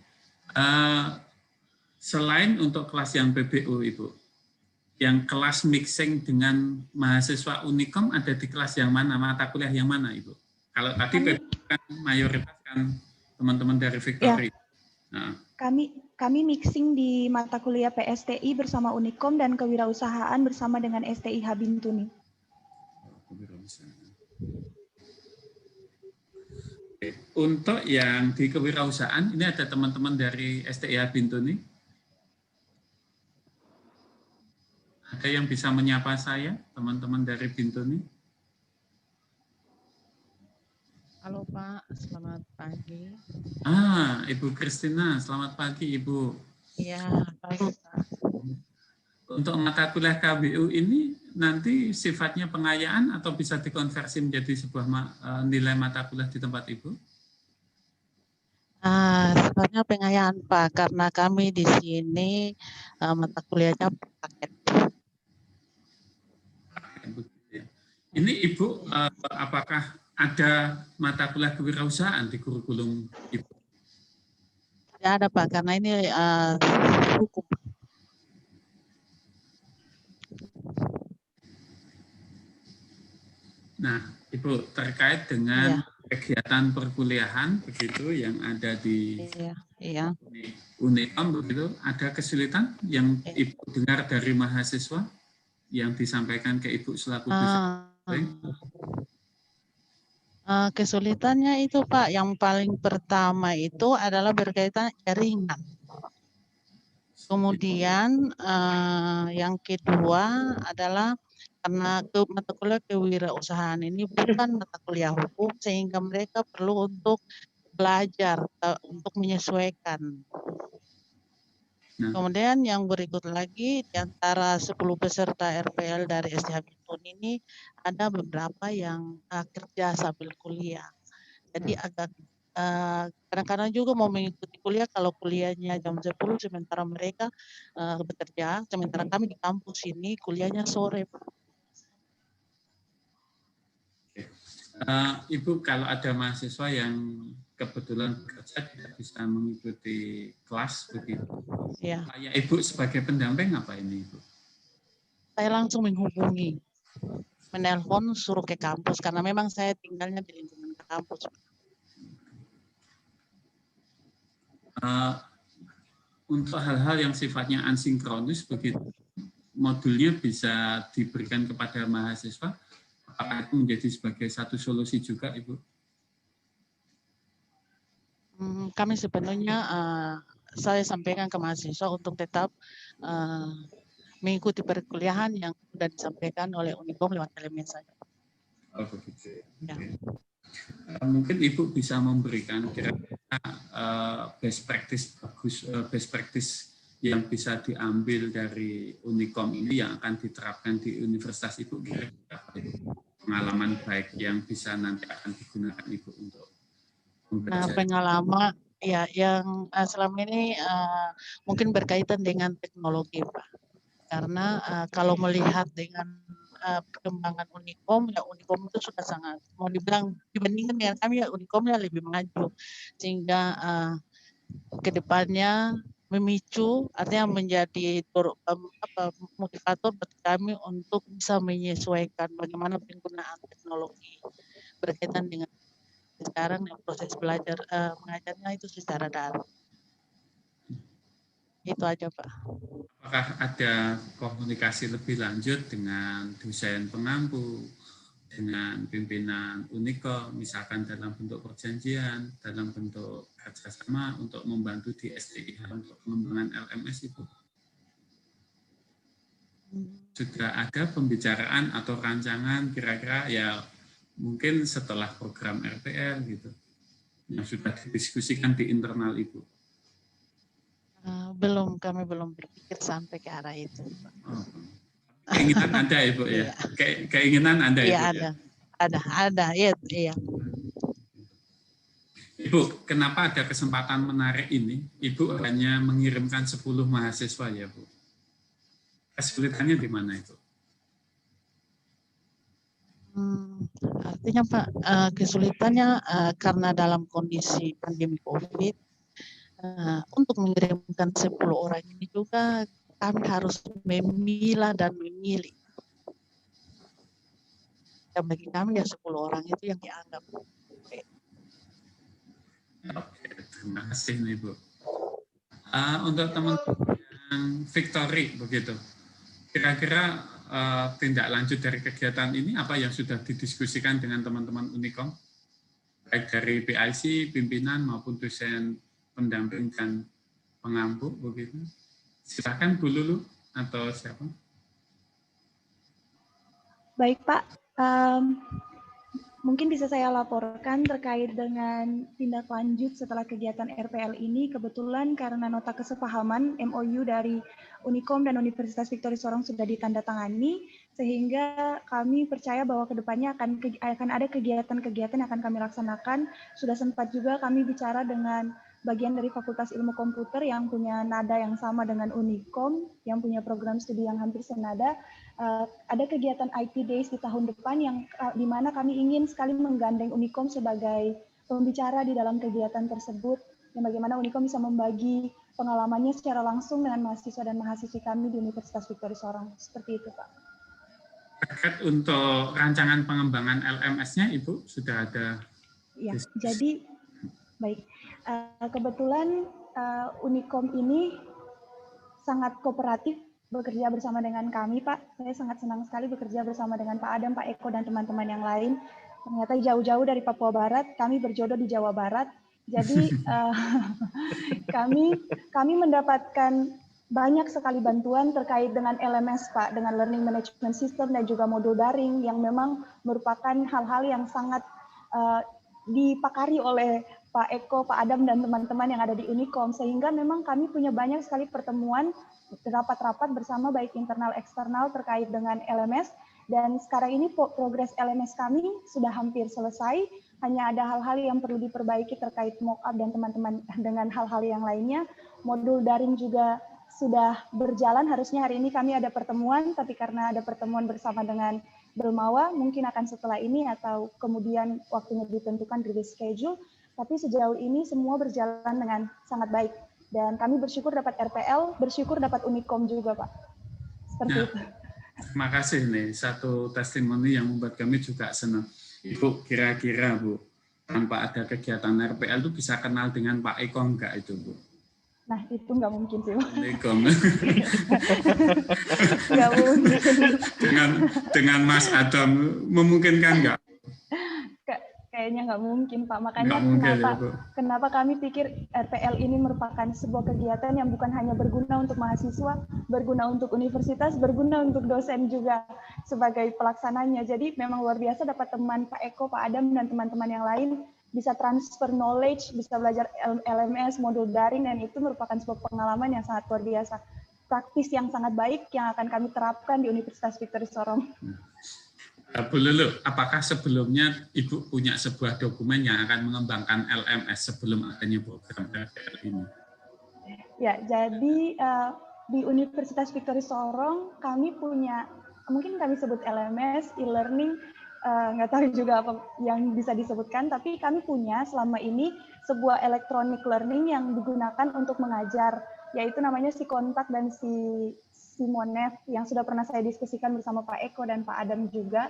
[SPEAKER 3] Selain untuk kelas yang PBU Ibu, yang kelas mixing dengan mahasiswa Unikom ada di kelas yang mana, mata kuliah yang mana Ibu? Kalau tadi PBU kan mayoritas kan teman-teman dari Victory. Ya. Nah.
[SPEAKER 9] Kami mixing di mata kuliah PSTI bersama Unikom dan kewirausahaan bersama dengan STIH Bintuni.
[SPEAKER 3] Untuk yang di kewirausahaan, ini ada teman-teman dari STIH Bintuni? Ada yang bisa menyapa saya, teman-teman dari Bintuni?
[SPEAKER 7] Halo Pak, selamat pagi.
[SPEAKER 3] Ibu Kristina, selamat pagi Ibu.
[SPEAKER 7] Iya, pagi Pak.
[SPEAKER 3] Untuk mata kuliah KBU ini nanti sifatnya pengayaan atau bisa dikonversi menjadi sebuah nilai mata kuliah di tempat Ibu?
[SPEAKER 7] Sebenarnya pengayaan Pak, karena kami di sini mata kuliahnya paket.
[SPEAKER 3] Ini Ibu, apakah ada mata kuliah kewirausahaan di kurikulum Ibu?
[SPEAKER 7] Tidak ada Pak, karena ini hukum.
[SPEAKER 3] Nah, Ibu, terkait dengan kegiatan perkuliahan begitu yang ada di Unicom begitu, ada kesulitan yang Ibu dengar dari mahasiswa yang disampaikan ke Ibu selaku dosen?
[SPEAKER 7] Kesulitannya itu Pak, yang paling pertama itu adalah berkaitan jaringan. Kemudian yang kedua adalah karena mata kuliah kewirausahaan ini bukan mata kuliah hukum, sehingga mereka perlu untuk belajar untuk menyesuaikan. Kemudian yang berikut lagi, di antara 10 peserta RPL dari STIH Bintuni ini ada beberapa yang kerja sambil kuliah. Jadi agak kadang-kadang juga mau mengikuti kuliah, kalau kuliahnya jam 10 sementara mereka bekerja, sementara kami di kampus ini kuliahnya sore.
[SPEAKER 3] Ibu, kalau ada mahasiswa yang kebetulan bekerja tidak bisa mengikuti kelas begitu, ya Ibu sebagai pendamping apa ini Ibu?
[SPEAKER 7] Saya langsung menghubungi, menelpon, suruh ke kampus karena memang saya tinggalnya di lingkungan kampus.
[SPEAKER 3] Untuk hal-hal yang sifatnya asinkronus begitu, modulnya bisa diberikan kepada mahasiswa. Apakah itu menjadi sebagai satu solusi juga, Ibu?
[SPEAKER 7] Kami sepenuhnya saya sampaikan ke mahasiswa untuk tetap mengikuti perkuliahan yang sudah disampaikan oleh Unicom lewat LMS saja.
[SPEAKER 3] Oh begitu. Ya. Mungkin Ibu bisa memberikan kira-kira best practice yang bisa diambil dari Unicom ini yang akan diterapkan di universitas Ibu, kira-kira pengalaman baik yang bisa nanti akan digunakan Ibu untuk membelajar.
[SPEAKER 7] Pengalaman ya yang selama ini mungkin berkaitan dengan teknologi Pak, karena kalau melihat dengan perkembangan Unicom, ya Unicom itu sudah sangat, mau dibilang dibandingkan dengan kami ya Unicomnya lebih maju, sehingga kedepannya memicu, artinya menjadi motivator bagi kami untuk bisa menyesuaikan bagaimana penggunaan teknologi berkaitan dengan sekarang yang proses belajar mengajarnya itu secara daring. Itu aja Pak.
[SPEAKER 3] Apakah ada komunikasi lebih lanjut dengan dosen pengampu, dengan pimpinan Unicom, misalkan dalam bentuk perjanjian, dalam bentuk kerjasama untuk membantu di STIH untuk pengembangan LMS Ibu? Sudah ada pembicaraan atau rancangan kira-kira ya mungkin setelah program RPL gitu, yang sudah didiskusikan di internal Ibu?
[SPEAKER 7] Belum, kami belum berpikir sampai ke arah itu.
[SPEAKER 3] Oh. Keinginan Anda Ibu ya? Keinginan Anda Ibu
[SPEAKER 7] ya? Ada, iya.
[SPEAKER 3] Ibu, kenapa ada kesempatan menarik ini? Ibu hanya mengirimkan 10 mahasiswa ya Bu? Kesulitannya di mana itu?
[SPEAKER 7] Artinya Pak, kesulitannya karena dalam kondisi pandemi COVID, untuk mengirimkan 10 orang ini juga kami harus memilah dan memilih. Dan bagi kami ya 10 orang itu yang dianggap.
[SPEAKER 3] Oke, terima kasih nih Bu. Untuk teman-teman yang Victory begitu, kira-kira tindak lanjut dari kegiatan ini apa yang sudah didiskusikan dengan teman-teman Unicom, baik dari PIC, pimpinan maupun dosen pendamping dan pengampu begitu? Silakan Bu Lulu atau siapa?
[SPEAKER 9] Baik Pak, mungkin bisa saya laporkan terkait dengan tindak lanjut setelah kegiatan RPL ini. Kebetulan karena nota kesepahaman MOU dari Unicom dan Universitas Victory Sorong sudah ditandatangani, sehingga kami percaya bahwa kedepannya akan ada kegiatan-kegiatan yang akan kami laksanakan. Sudah sempat juga kami bicara dengan bagian dari Fakultas Ilmu Komputer yang punya nada yang sama dengan Unikom, yang punya program studi yang hampir senada. Ada kegiatan IT Days di tahun depan yang di mana kami ingin sekali menggandeng Unikom sebagai pembicara di dalam kegiatan tersebut, yang bagaimana Unikom bisa membagi pengalamannya secara langsung dengan mahasiswa dan mahasiswi kami di Universitas Victory Sorong. Seperti itu, Pak.
[SPEAKER 3] Terkait untuk rancangan pengembangan LMS-nya, Ibu, sudah ada?
[SPEAKER 9] Ya, jadi baik. Kebetulan Unikom ini sangat kooperatif bekerja bersama dengan kami, Pak. Saya sangat senang sekali bekerja bersama dengan Pak Adam, Pak Eko, dan teman-teman yang lain. Ternyata jauh-jauh dari Papua Barat, kami berjodoh di Jawa Barat. Jadi kami mendapatkan banyak sekali bantuan terkait dengan LMS, Pak, dengan Learning Management System dan juga modul daring yang memang merupakan hal-hal yang sangat dipakari oleh Pak Eko, Pak Adam, dan teman-teman yang ada di Unikom, sehingga memang kami punya banyak sekali pertemuan, rapat-rapat bersama baik internal eksternal terkait dengan LMS, dan sekarang ini progres LMS kami sudah hampir selesai, hanya ada hal-hal yang perlu diperbaiki terkait mockup dan teman-teman dengan hal-hal yang lainnya. Modul daring juga sudah berjalan, harusnya hari ini kami ada pertemuan, tapi karena ada pertemuan bersama dengan Belmawa, mungkin akan setelah ini atau kemudian waktunya ditentukan di reschedule. Tapi sejauh ini semua berjalan dengan sangat baik. Dan kami bersyukur dapat RPL, bersyukur dapat Unikom juga, Pak. Seperti itu.
[SPEAKER 3] Terima kasih nih, satu testimoni yang membuat kami juga senang. Ibu, kira-kira Bu, tanpa ada kegiatan RPL itu bisa kenal dengan Pak Eko enggak itu, Bu?
[SPEAKER 9] Nah, itu nggak mungkin sih, Pak.
[SPEAKER 3] Nggak mungkin. Dengan Mas Adam, memungkinkan enggak?
[SPEAKER 9] Kayaknya nggak mungkin, Pak. Makanya kenapa kami pikir RPL ini merupakan sebuah kegiatan yang bukan hanya berguna untuk mahasiswa, berguna untuk universitas, berguna untuk dosen juga sebagai pelaksananya. Jadi memang luar biasa dapat teman Pak Eko, Pak Adam, dan teman-teman yang lain bisa transfer knowledge, bisa belajar LMS, modul daring, dan itu merupakan sebuah pengalaman yang sangat luar biasa. Praktis yang sangat baik yang akan kami terapkan di Universitas Victory Sorong.
[SPEAKER 3] Bu Lulu, apakah sebelumnya Ibu punya sebuah dokumen yang akan mengembangkan LMS sebelum adanya program RPL ini?
[SPEAKER 9] Ya, jadi di Universitas Victory Sorong kami punya, mungkin kami sebut LMS, e-learning, nggak tahu juga apa yang bisa disebutkan, tapi kami punya selama ini sebuah electronic learning yang digunakan untuk mengajar, yaitu namanya si Kontak dan si Monev yang sudah pernah saya diskusikan bersama Pak Eko dan Pak Adam juga,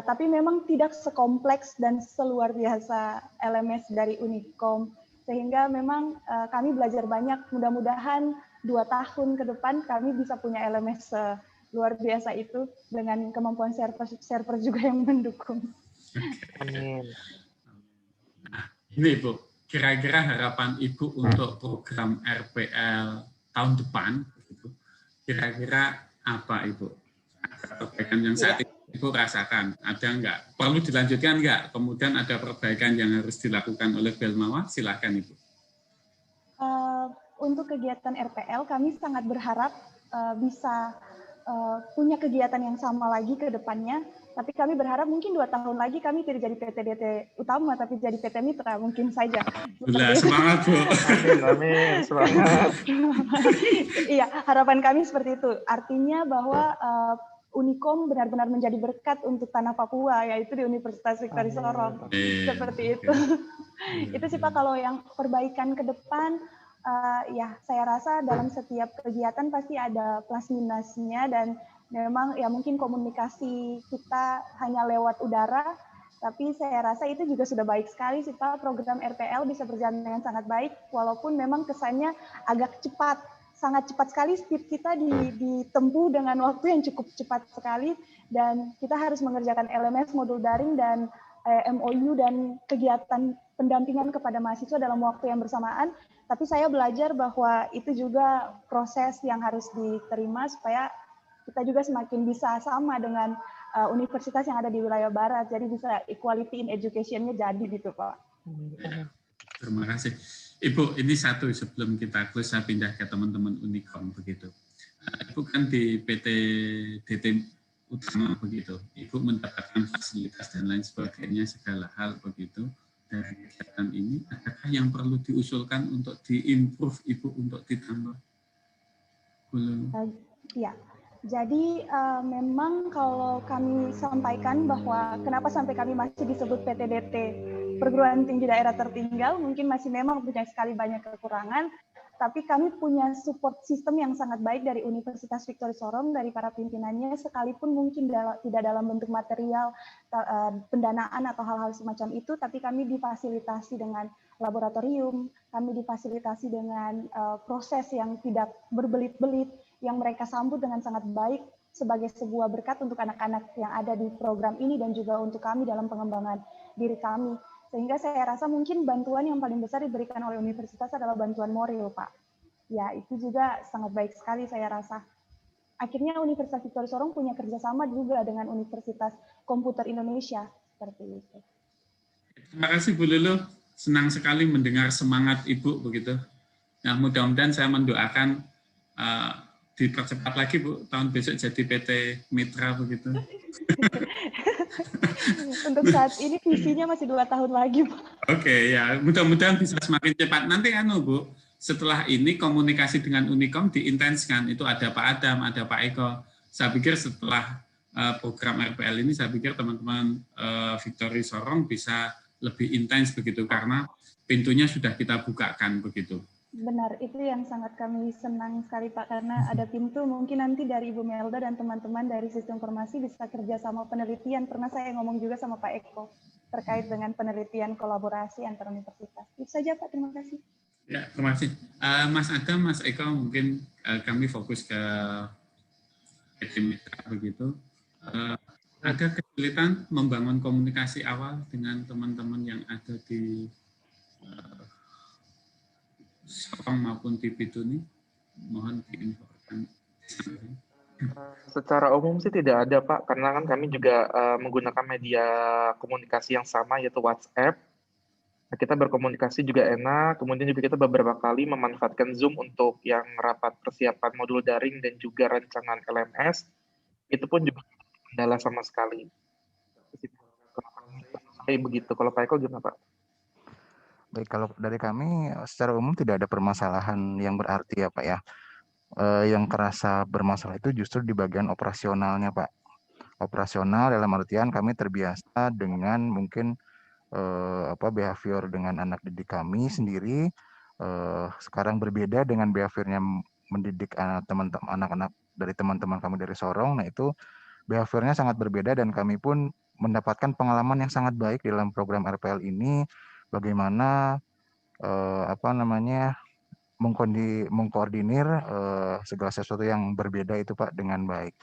[SPEAKER 9] tapi memang tidak sekompleks dan seluar biasa LMS dari Unikom, sehingga memang kami belajar banyak. Mudah-mudahan 2 tahun ke depan kami bisa punya LMS luar biasa itu dengan kemampuan server juga yang mendukung.
[SPEAKER 3] Amin. Nah, ini Bu, kira-kira harapan Ibu untuk program RPL tahun depan, kira-kira apa Ibu? Perbaikan yang saat ini Ibu rasakan, ada enggak? Perlu dilanjutkan enggak? Kemudian ada perbaikan yang harus dilakukan oleh Belmawa? Silakan Ibu.
[SPEAKER 9] Untuk kegiatan RPL, kami sangat berharap bisa punya kegiatan yang sama lagi ke depannya. Tapi kami berharap mungkin 2 tahun lagi kami tidak jadi PTDT utama, tapi jadi PT Mitra, mungkin saja.
[SPEAKER 3] Semangat, Bu.
[SPEAKER 8] Amin, semangat.
[SPEAKER 9] Iya, harapan kami seperti itu. Artinya bahwa Unikom benar-benar menjadi berkat untuk tanah Papua, yaitu di Universitas Victory Sorong. Seperti itu. Itu sih Pak, kalau yang perbaikan ke depan, ya saya rasa dalam setiap kegiatan pasti ada plus minusnya, dan memang ya mungkin komunikasi kita hanya lewat udara, tapi saya rasa itu juga sudah baik sekali sih Pak. Program RPL bisa berjalan dengan sangat baik, walaupun memang kesannya agak cepat, sangat cepat sekali speed kita ditempuh dengan waktu yang cukup cepat sekali, dan kita harus mengerjakan LMS, modul daring, dan MOU dan kegiatan pendampingan kepada mahasiswa dalam waktu yang bersamaan. Tapi saya belajar bahwa itu juga proses yang harus diterima supaya kita juga semakin bisa sama dengan universitas yang ada di wilayah barat, jadi bisa equality in education-nya jadi gitu Pak.
[SPEAKER 3] Terima kasih. Ibu, ini satu sebelum kita close, saya pindah ke teman-teman Unikom begitu. Ibu kan di PT DT utama begitu. Ibu mendapatkan fasilitas dan lain sebagainya, segala hal begitu. dari kegiatan ini, adakah yang perlu diusulkan untuk diimprove Ibu untuk ditambah?
[SPEAKER 9] Ya, jadi memang kalau kami sampaikan bahwa kenapa sampai kami masih disebut PTDT perguruan tinggi daerah tertinggal, mungkin masih memang punya sekali banyak kekurangan, tapi kami punya support system yang sangat baik dari Universitas Victory Sorong, dari para pimpinannya, sekalipun mungkin tidak dalam bentuk material, pendanaan atau hal-hal semacam itu, tapi kami difasilitasi dengan laboratorium, kami difasilitasi dengan proses yang tidak berbelit-belit, yang mereka sambut dengan sangat baik sebagai sebuah berkat untuk anak-anak yang ada di program ini dan juga untuk kami dalam pengembangan diri kami. Sehingga saya rasa mungkin bantuan yang paling besar diberikan oleh universitas adalah bantuan moral, Pak. Ya, itu juga sangat baik sekali saya rasa. Akhirnya Universitas Victory Sorong punya kerjasama juga dengan Universitas Komputer Indonesia, seperti itu.
[SPEAKER 3] Terima kasih Bu Lulu, senang sekali mendengar semangat Ibu begitu. Nah, mudah-mudahan saya mendoakan dipercepat lagi Bu, tahun besok jadi PT Mitra begitu.
[SPEAKER 9] Untuk saat ini visinya masih 2 tahun lagi, Pak.
[SPEAKER 3] Oke, ya mudah-mudahan bisa semakin cepat. Nanti Bu, setelah ini komunikasi dengan Unicom diintenskan. Itu ada Pak Adam, ada Pak Eko. Saya pikir setelah program RPL ini, saya pikir teman-teman Victory Sorong bisa lebih intens begitu karena pintunya sudah kita bukakan begitu.
[SPEAKER 9] Benar, itu yang sangat kami senang sekali Pak, karena ada pintu mungkin nanti dari Ibu Melda dan teman-teman dari Sistem Informasi bisa kerja sama penelitian. Pernah saya ngomong juga sama Pak Eko terkait dengan penelitian kolaborasi antar universitas. Itu saja Pak, terima kasih.
[SPEAKER 3] Ya, terima kasih. Mas Adam, Mas Eko, mungkin kami fokus ke Mitra begitu. Ada kesulitan membangun komunikasi awal dengan teman-teman yang ada di Sorong maupun di Bintuni, mohon diinfokan.
[SPEAKER 5] Secara umum sih tidak ada Pak, karena kan kami juga menggunakan media komunikasi yang sama yaitu WhatsApp. Nah, kita berkomunikasi juga enak, kemudian juga kita beberapa kali memanfaatkan Zoom untuk yang rapat persiapan modul daring dan juga rancangan LMS. Itu pun juga kendala sama sekali. Begitu. Kalau Pak Eko gimana Pak?
[SPEAKER 21] Baik, kalau dari kami secara umum tidak ada permasalahan yang berarti ya Pak ya. Yang kerasa bermasalah itu justru di bagian operasionalnya Pak. Operasional dalam artian kami terbiasa dengan mungkin behavior dengan anak didik kami sendiri. Sekarang berbeda dengan behaviornya mendidik teman-teman anak-anak dari teman-teman kami dari Sorong. Nah itu behaviornya sangat berbeda dan kami pun mendapatkan pengalaman yang sangat baik dalam program RPL ini. Bagaimana mengkoordinir segala sesuatu yang berbeda itu Pak dengan baik.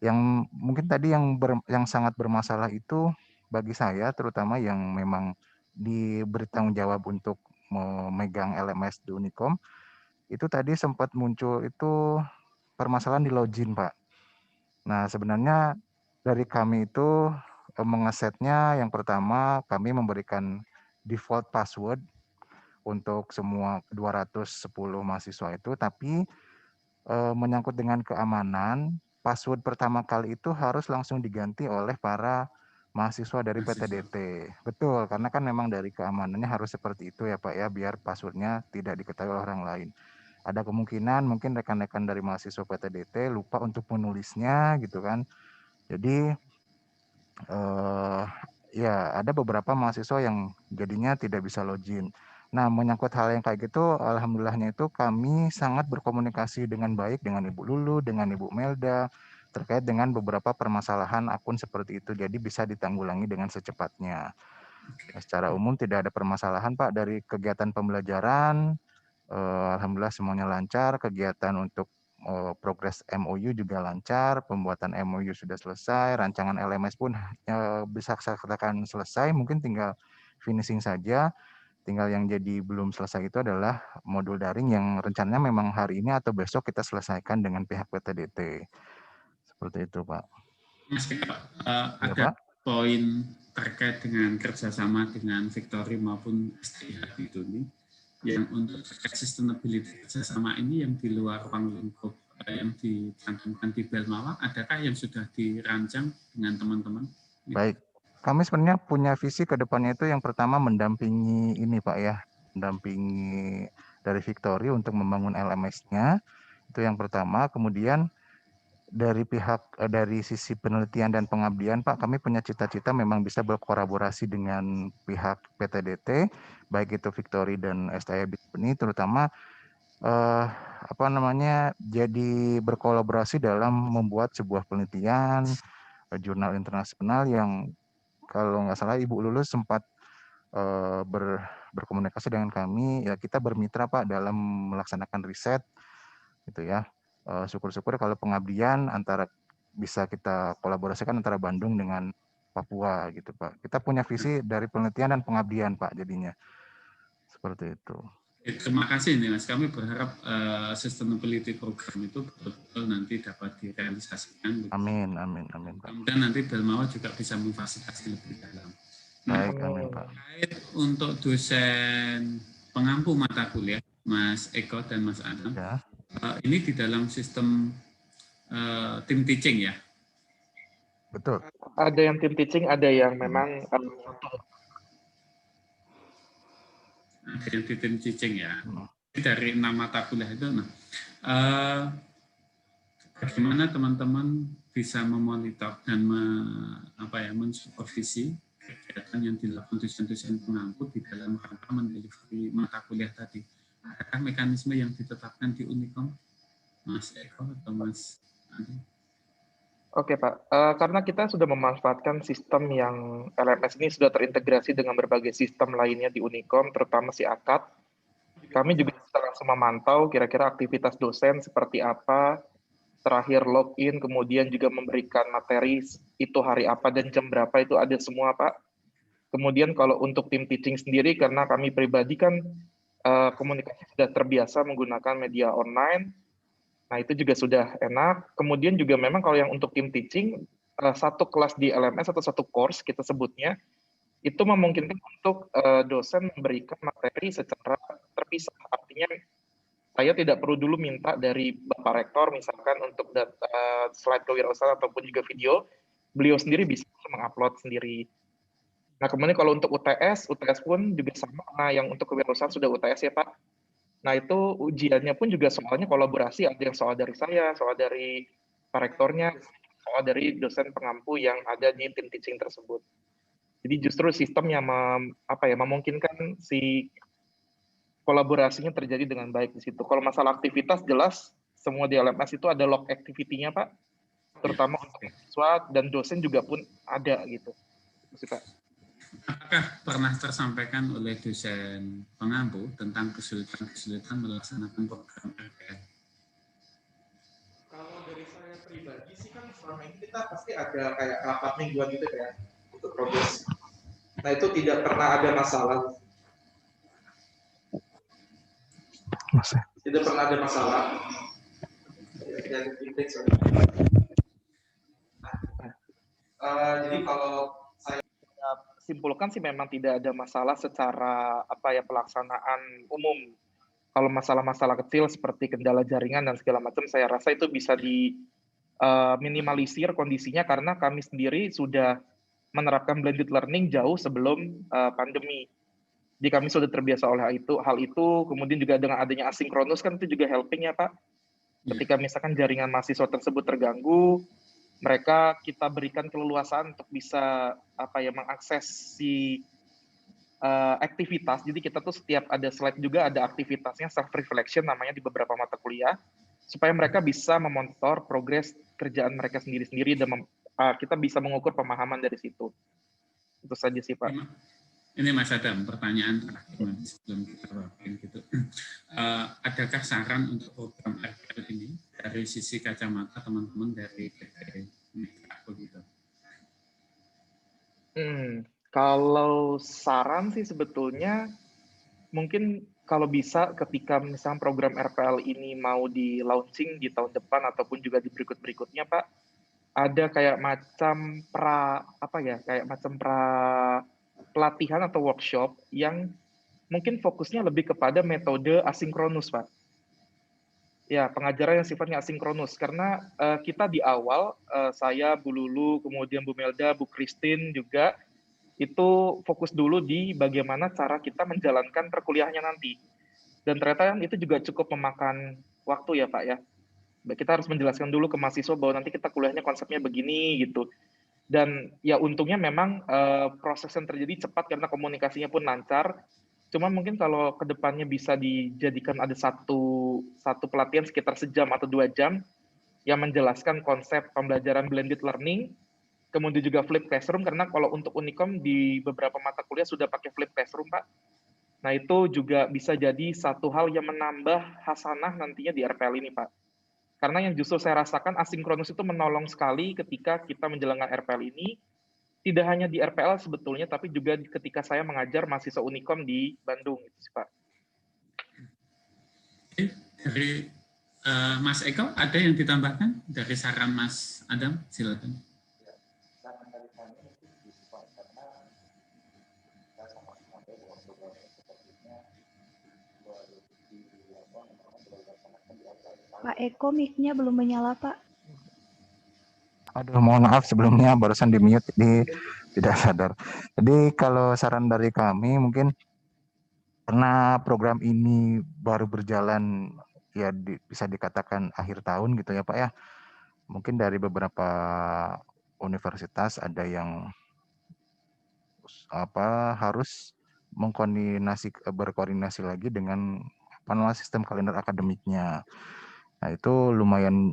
[SPEAKER 21] Yang mungkin tadi yang sangat bermasalah itu bagi saya terutama yang memang diberi tanggung jawab untuk memegang LMS di Unicom itu tadi sempat muncul itu permasalahan di login Pak. Nah sebenarnya dari kami itu mengesetnya yang pertama kami memberikan default password untuk semua 210 mahasiswa itu, tapi menyangkut dengan keamanan, password pertama kali itu harus langsung diganti oleh para mahasiswa dari PTDT. Betul, karena kan memang dari keamanannya harus seperti itu ya Pak ya, biar passwordnya tidak diketahui oleh orang lain. Ada kemungkinan mungkin rekan-rekan dari mahasiswa PTDT lupa untuk menulisnya gitu kan. Jadi ya ada beberapa mahasiswa yang jadinya tidak bisa login. Nah menyangkut hal yang kayak gitu, alhamdulillahnya itu kami sangat berkomunikasi dengan baik dengan Ibu Lulu, dengan Ibu Melda, terkait dengan beberapa permasalahan akun seperti itu, jadi bisa ditanggulangi dengan secepatnya. Secara umum tidak ada permasalahan Pak dari kegiatan pembelajaran, alhamdulillah semuanya lancar, kegiatan untuk progres MOU juga lancar, pembuatan MOU sudah selesai, rancangan LMS pun bisa saya katakan selesai, mungkin tinggal finishing saja. Tinggal yang jadi belum selesai itu adalah modul daring yang rencananya memang hari ini atau besok kita selesaikan dengan pihak PTDT. Seperti itu Pak.
[SPEAKER 3] Mas ada poin terkait dengan kerjasama dengan Victory maupun STIH itu nih. Yang untuk sustainability kerjasama ini yang di luar ruang lingkup yang dicantumkan di Belmawang, adakah yang sudah dirancang dengan teman-teman?
[SPEAKER 21] Baik, kami sebenarnya punya visi ke depannya itu yang pertama mendampingi ini Pak ya, mendampingi dari Victory untuk membangun LMS-nya, itu yang pertama. Kemudian dari dari sisi penelitian dan pengabdian Pak, kami punya cita-cita memang bisa berkolaborasi dengan pihak PTDT, baik itu Victory dan STI Bintuni, terutama jadi berkolaborasi dalam membuat sebuah penelitian jurnal internasional yang kalau nggak salah Ibu Lulus sempat berkomunikasi dengan kami, ya kita bermitra Pak dalam melaksanakan riset gitu ya. Syukur-syukur kalau pengabdian bisa kita kolaborasikan antara Bandung dengan Papua gitu Pak. Kita punya visi dari penelitian dan pengabdian Pak jadinya. Seperti itu.
[SPEAKER 3] Terima kasih nih Mas. Kami berharap sustainability program itu betul-betul nanti dapat direalisasikan.
[SPEAKER 21] Amin, amin, amin Pak.
[SPEAKER 3] Kemudian nanti Belmawa juga bisa memfasilitasi lebih dalam.
[SPEAKER 21] Baik, amin Pak.
[SPEAKER 3] Untuk dosen pengampu mata kuliah, Mas Eko dan Mas Adam, ya. Ini di dalam sistem tim teaching ya?
[SPEAKER 21] Betul.
[SPEAKER 4] Ada yang tim teaching, ada yang memang
[SPEAKER 3] ada yang di tim teaching ya. Dari 6 mata kuliah itu, bagaimana teman-teman bisa memonitor dan mensupervisi kegiatan yang dilakukan dosen-dosen pengampu di dalam rangka mendelivery mata kuliah tadi. Adakah mekanisme yang ditetapkan di Unicom, Mas Eko atau Mas Adi?
[SPEAKER 4] Oke Pak, karena kita sudah memanfaatkan sistem yang LMS ini sudah terintegrasi dengan berbagai sistem lainnya di Unicom, terutama si ACAD. Kami juga bisa langsung memantau kira-kira aktivitas dosen seperti apa, terakhir login, kemudian juga memberikan materi itu hari apa dan jam berapa itu ada semua Pak. Kemudian kalau untuk tim teaching sendiri, karena kami pribadi kan komunikasi sudah terbiasa menggunakan media online, nah itu juga sudah enak. Kemudian juga memang kalau yang untuk tim teaching, satu kelas di LMS atau satu course kita sebutnya, itu memungkinkan untuk dosen memberikan materi secara terpisah. Artinya saya tidak perlu dulu minta dari Bapak Rektor misalkan untuk slide kewirausahaan ataupun juga video, beliau sendiri bisa mengupload sendiri. Nah kemudian kalau untuk UTS pun juga sama. Nah yang untuk kewirausahaan sudah UTS ya Pak. Nah itu ujiannya pun juga soalnya kolaborasi, ada yang soal dari saya, soal dari Pak Rektornya, soal dari dosen pengampu yang ada di tim teaching tersebut. Jadi justru sistem yang memungkinkan si kolaborasinya terjadi dengan baik di situ. Kalau masalah aktivitas jelas semua di LMS itu ada log activity-nya Pak, terutama untuk siswa dan dosen juga pun ada gitu. Pak.
[SPEAKER 3] Apakah pernah tersampaikan oleh dosen pengampu tentang kesulitan-kesulitan melaksanakan program RPL?
[SPEAKER 22] Kalau dari saya pribadi sih kan selama ini kita pasti ada kayak rapat mingguan gitu ya untuk progres. Nah itu tidak pernah ada masalah. Tidak pernah ada masalah. Jadi kalau saya
[SPEAKER 4] simpulkan sih memang tidak ada masalah secara pelaksanaan umum. Kalau masalah-masalah kecil seperti kendala jaringan dan segala macam, saya rasa itu bisa diminimalisir kondisinya karena kami sendiri sudah menerapkan blended learning jauh sebelum pandemi. Jadi kami sudah terbiasa oleh hal itu, kemudian juga dengan adanya asinkronus kan itu juga helping ya Pak. Ketika misalkan jaringan mahasiswa tersebut terganggu, kita berikan keleluasaan untuk bisa mengakses si aktivitas. Jadi kita tuh setiap ada slide juga ada aktivitasnya self reflection namanya di beberapa mata kuliah supaya mereka bisa memonitor progres kerjaan mereka sendiri-sendiri dan kita bisa mengukur pemahaman dari situ. Itu saja sih Pak.
[SPEAKER 3] Ini Mas Adam, pertanyaan terakhir sebelum kita wakil gitu. Adakah saran untuk program RPL ini dari sisi kacamata teman-teman dari PT Mitra gitu?
[SPEAKER 4] Kalau saran sih sebetulnya mungkin kalau bisa ketika misalnya program RPL ini mau di launching di tahun depan ataupun juga di berikut-berikutnya Pak, ada kayak macam pelatihan atau workshop yang mungkin fokusnya lebih kepada metode asinkronus, Pak. Ya, pengajaran yang sifatnya asinkronus. Karena kita di awal, saya, Bu Lulu, kemudian Bu Melda, Bu Christine juga, itu fokus dulu di bagaimana cara kita menjalankan perkuliahannya nanti. Dan ternyata itu juga cukup memakan waktu ya Pak ya. Kita harus menjelaskan dulu ke mahasiswa bahwa nanti kita kuliahnya konsepnya begini gitu. Dan ya untungnya memang proses yang terjadi cepat karena komunikasinya pun lancar. Cuma mungkin kalau kedepannya bisa dijadikan ada satu pelatihan sekitar sejam atau 2 jam yang menjelaskan konsep pembelajaran blended learning, kemudian juga flip classroom, karena kalau untuk Unikom di beberapa mata kuliah sudah pakai flip classroom, Pak. Nah, itu juga bisa jadi satu hal yang menambah hasanah nantinya di RPL ini, Pak. Karena yang justru saya rasakan asinkronus itu menolong sekali ketika kita menjalankan RPL ini, tidak hanya di RPL sebetulnya, tapi juga ketika saya mengajar mahasiswa Unikom di Bandung, gitu sih, Pak.
[SPEAKER 3] Dari Mas Eko, ada yang ditambahkan dari saran Mas Adam? Silakan.
[SPEAKER 9] Pak Eko, mic-nya belum menyala, Pak.
[SPEAKER 21] Aduh, mohon maaf sebelumnya barusan di mute, jadi tidak sadar. Jadi kalau saran dari kami mungkin karena program ini baru berjalan ya bisa dikatakan akhir tahun gitu ya Pak ya. Mungkin dari beberapa universitas ada yang harus berkoordinasi lagi dengan sistem kalender akademiknya. Nah, itu lumayan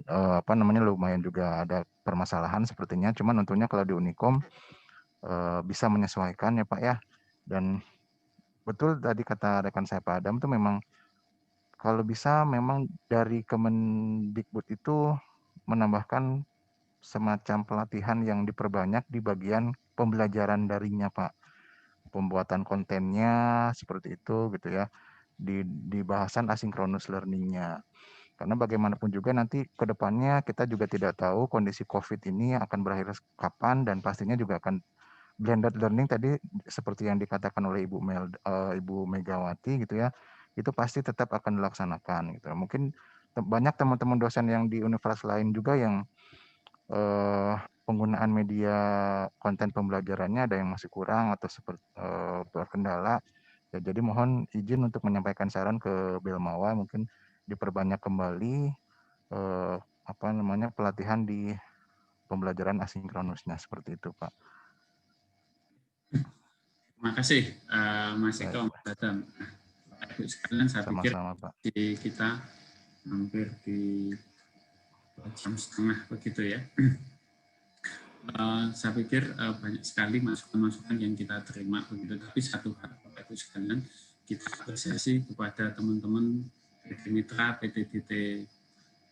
[SPEAKER 21] lumayan juga ada permasalahan sepertinya. Cuman untungnya kalau di Unikom bisa menyesuaikan ya Pak ya. Dan betul tadi kata rekan saya Pak Adam itu memang kalau bisa memang dari Kemendikbud itu menambahkan semacam pelatihan yang diperbanyak di bagian pembelajaran daringnya Pak. Pembuatan kontennya seperti itu gitu ya. Di bahasan asynchronous learning-nya. Karena bagaimanapun juga nanti ke depannya kita juga tidak tahu kondisi COVID ini akan berakhir kapan dan pastinya juga akan blended learning tadi seperti yang dikatakan oleh Ibu Megawati gitu ya, itu pasti tetap akan dilaksanakan gitu. Mungkin banyak teman-teman dosen yang di universitas lain juga yang penggunaan media konten pembelajarannya ada yang masih kurang atau berkendala. Ya, jadi mohon izin untuk menyampaikan saran ke Belmawa mungkin diperbanyak kembali pelatihan di pembelajaran asinkronusnya seperti itu Pak.
[SPEAKER 3] Terima kasih Mas Eko, Mas Adam. Ibu sekalian, saya pikir
[SPEAKER 21] Pak.
[SPEAKER 3] Kita hampir di jam setengah begitu ya. Saya pikir banyak sekali masukan-masukan yang kita terima begitu. Tapi satu hal Bapak Ibu sekalian, kita apresiasi kepada teman-teman PT Mitra, PTDT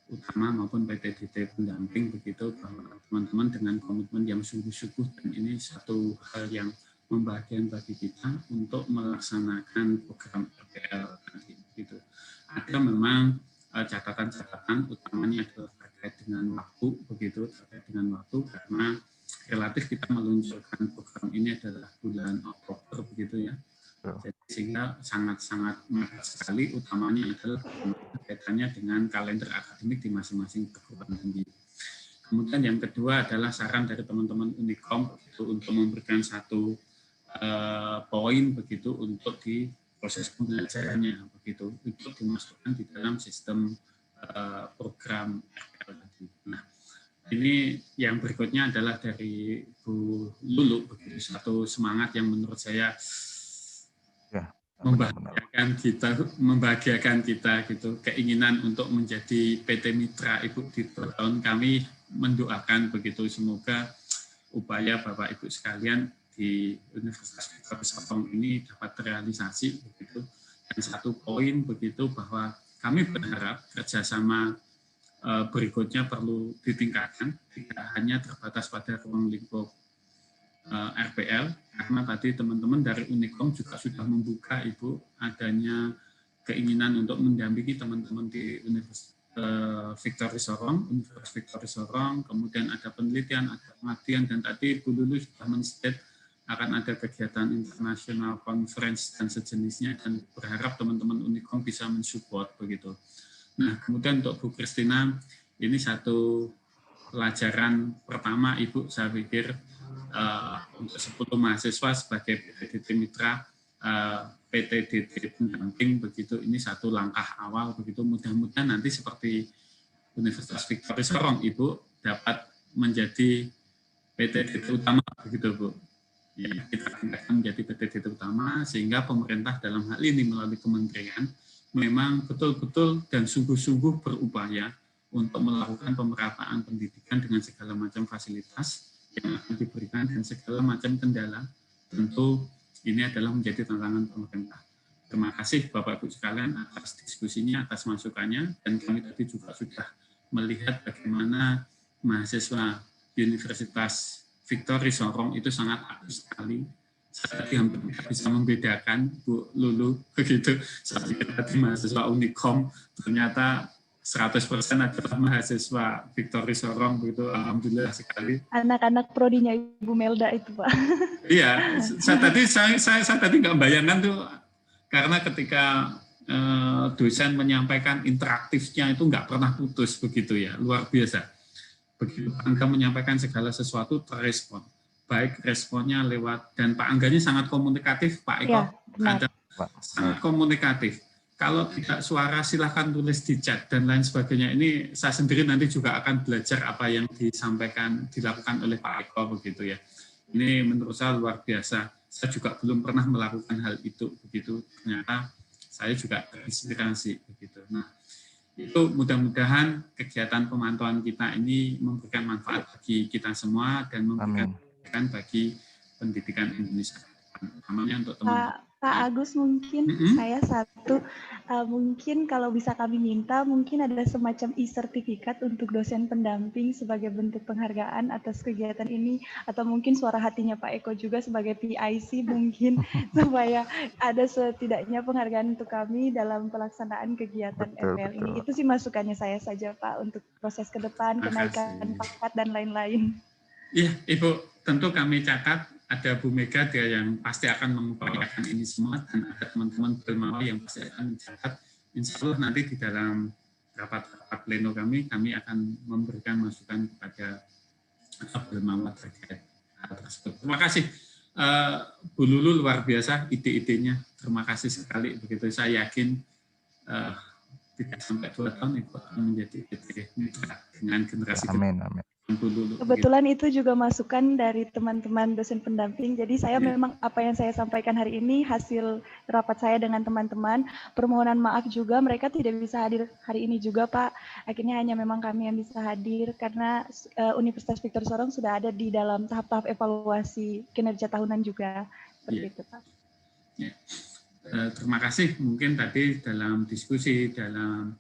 [SPEAKER 3] Utama maupun PTDT pendamping begitu, bahwa teman-teman dengan komitmen yang sungguh-sungguh, dan ini satu hal yang membahagiakan bagi kita untuk melaksanakan program RPL nanti begitu. Ada memang catatan-catatan utamanya adalah terkait dengan waktu begitu, terkait dengan waktu karena relatif kita meluncurkan program ini adalah bulan Oktober begitu ya. Jadi sehingga sangat-sangat mepet sekali, utamanya adalah kaitannya dengan kalender akademik di masing-masing perguruan tinggi. Kemudian yang kedua adalah saran dari teman-teman Unikom begitu, untuk memberikan satu poin begitu untuk di proses pembelajarannya begitu, untuk dimasukkan di dalam sistem program RPL tadi. Nah, ini yang berikutnya adalah dari Bu Lulu begitu, satu semangat yang menurut saya membahagiakan kita gitu, keinginan untuk menjadi PT Mitra Ibu di tahun. Kami mendoakan begitu semoga upaya Bapak Ibu sekalian di Universitas Victor Sotong ini dapat terrealisasi begitu. Dan satu poin begitu bahwa kami berharap kerjasama berikutnya perlu ditingkatkan, tidak hanya terbatas pada ruang lingkup RPL, karena tadi teman-teman dari Unikom juga sudah membuka Ibu adanya keinginan untuk mendampingi teman-teman di Universitas Victory Sorong, Universitas Victory Sorong, kemudian ada penelitian, ada pengabdian, dan tadi Bu Lulu sudah men-state akan ada kegiatan internasional, conference dan sejenisnya, dan berharap teman-teman Unikom bisa mensupport begitu. Nah, kemudian untuk Bu Kristina, ini satu pelajaran pertama Ibu, saya pikir untuk 10 mahasiswa sebagai PTDT Mitra PTDT pendamping begitu. Ini satu langkah awal begitu. Mudah-mudahan nanti seperti Universitas Victory Sorong Ibu dapat menjadi PTDT utama begitu Bu. Ya, kita akan menjadi PTDT utama sehingga pemerintah dalam hal ini melalui kementerian memang betul-betul dan sungguh-sungguh berupaya untuk melakukan pemerataan pendidikan dengan segala macam fasilitas yang akan diberikan dan segala macam kendala. Tentu ini adalah menjadi tantangan pemerintah. Terima kasih Bapak Ibu sekalian atas diskusinya, atas masukannya, dan kami tadi juga sudah melihat bagaimana mahasiswa Universitas Victory Sorong itu sangat aktif sekali. Saya tadi hampir tidak bisa membedakan Bu Lulu begitu. Saya tadi mahasiswa Unikom ternyata 100% adalah mahasiswa Victory Sorong begitu. Alhamdulillah sekali.
[SPEAKER 9] Anak-anak prodinya Ibu Melda itu Pak.
[SPEAKER 3] Iya, saya tadi nggak bayangkan tuh karena ketika dosen menyampaikan interaktifnya itu nggak pernah putus begitu ya, luar biasa. Begitu Angga menyampaikan segala sesuatu terrespon. Baik responnya lewat, dan Pak Angganya sangat komunikatif, Pak Eko, ada sangat komunikatif. Kalau tidak suara silahkan tulis di chat dan lain sebagainya. Ini saya sendiri nanti juga akan belajar apa yang disampaikan, dilakukan oleh Pak Eko begitu ya. Ini menurut saya luar biasa. Saya juga belum pernah melakukan hal itu begitu. Ternyata saya juga terinspirasi begitu. Nah, itu mudah-mudahan kegiatan pemantauan kita ini memberikan manfaat bagi kita semua dan memberikan bagi pendidikan Indonesia. Namanya untuk teman-teman.
[SPEAKER 9] Pak Agus, mungkin saya satu, mungkin kalau bisa kami minta, mungkin ada semacam e-sertifikat untuk dosen pendamping sebagai bentuk penghargaan atas kegiatan ini, atau mungkin suara hatinya Pak Eko juga sebagai PIC mungkin, supaya ada setidaknya penghargaan untuk kami dalam pelaksanaan kegiatan FPL ini. Itu sih masukannya saya saja Pak, untuk proses ke depan, kenaikan pangkat dan lain-lain.
[SPEAKER 3] Iya, Ibu, tentu kami catat. Ada Bu Mega dia yang pasti akan mengupayakan ini semua, dan ada teman-teman Belmawa yang pasti akan mencatat. Insya Allah nanti di dalam rapat-rapat pleno kami akan memberikan masukan kepada Belmawa terkait hal tersebut. Terima kasih Bu Lulu, luar biasa ide-idenya. Terima kasih sekali. Begitu saya yakin tidak sampai 2 tahun Ibu akan menjadi mitra dengan generasi.
[SPEAKER 21] Amin.
[SPEAKER 9] Kebetulan itu juga masukan dari teman-teman dosen pendamping. Jadi saya memang apa yang saya sampaikan hari ini hasil rapat saya dengan teman-teman. Permohonan maaf juga mereka tidak bisa hadir hari ini juga Pak. Akhirnya hanya memang kami yang bisa hadir karena Universitas Victory Sorong sudah ada di dalam tahap-tahap evaluasi kinerja tahunan juga. Seperti itu Pak.
[SPEAKER 3] Ya. Terima kasih. Mungkin tadi dalam diskusi dalam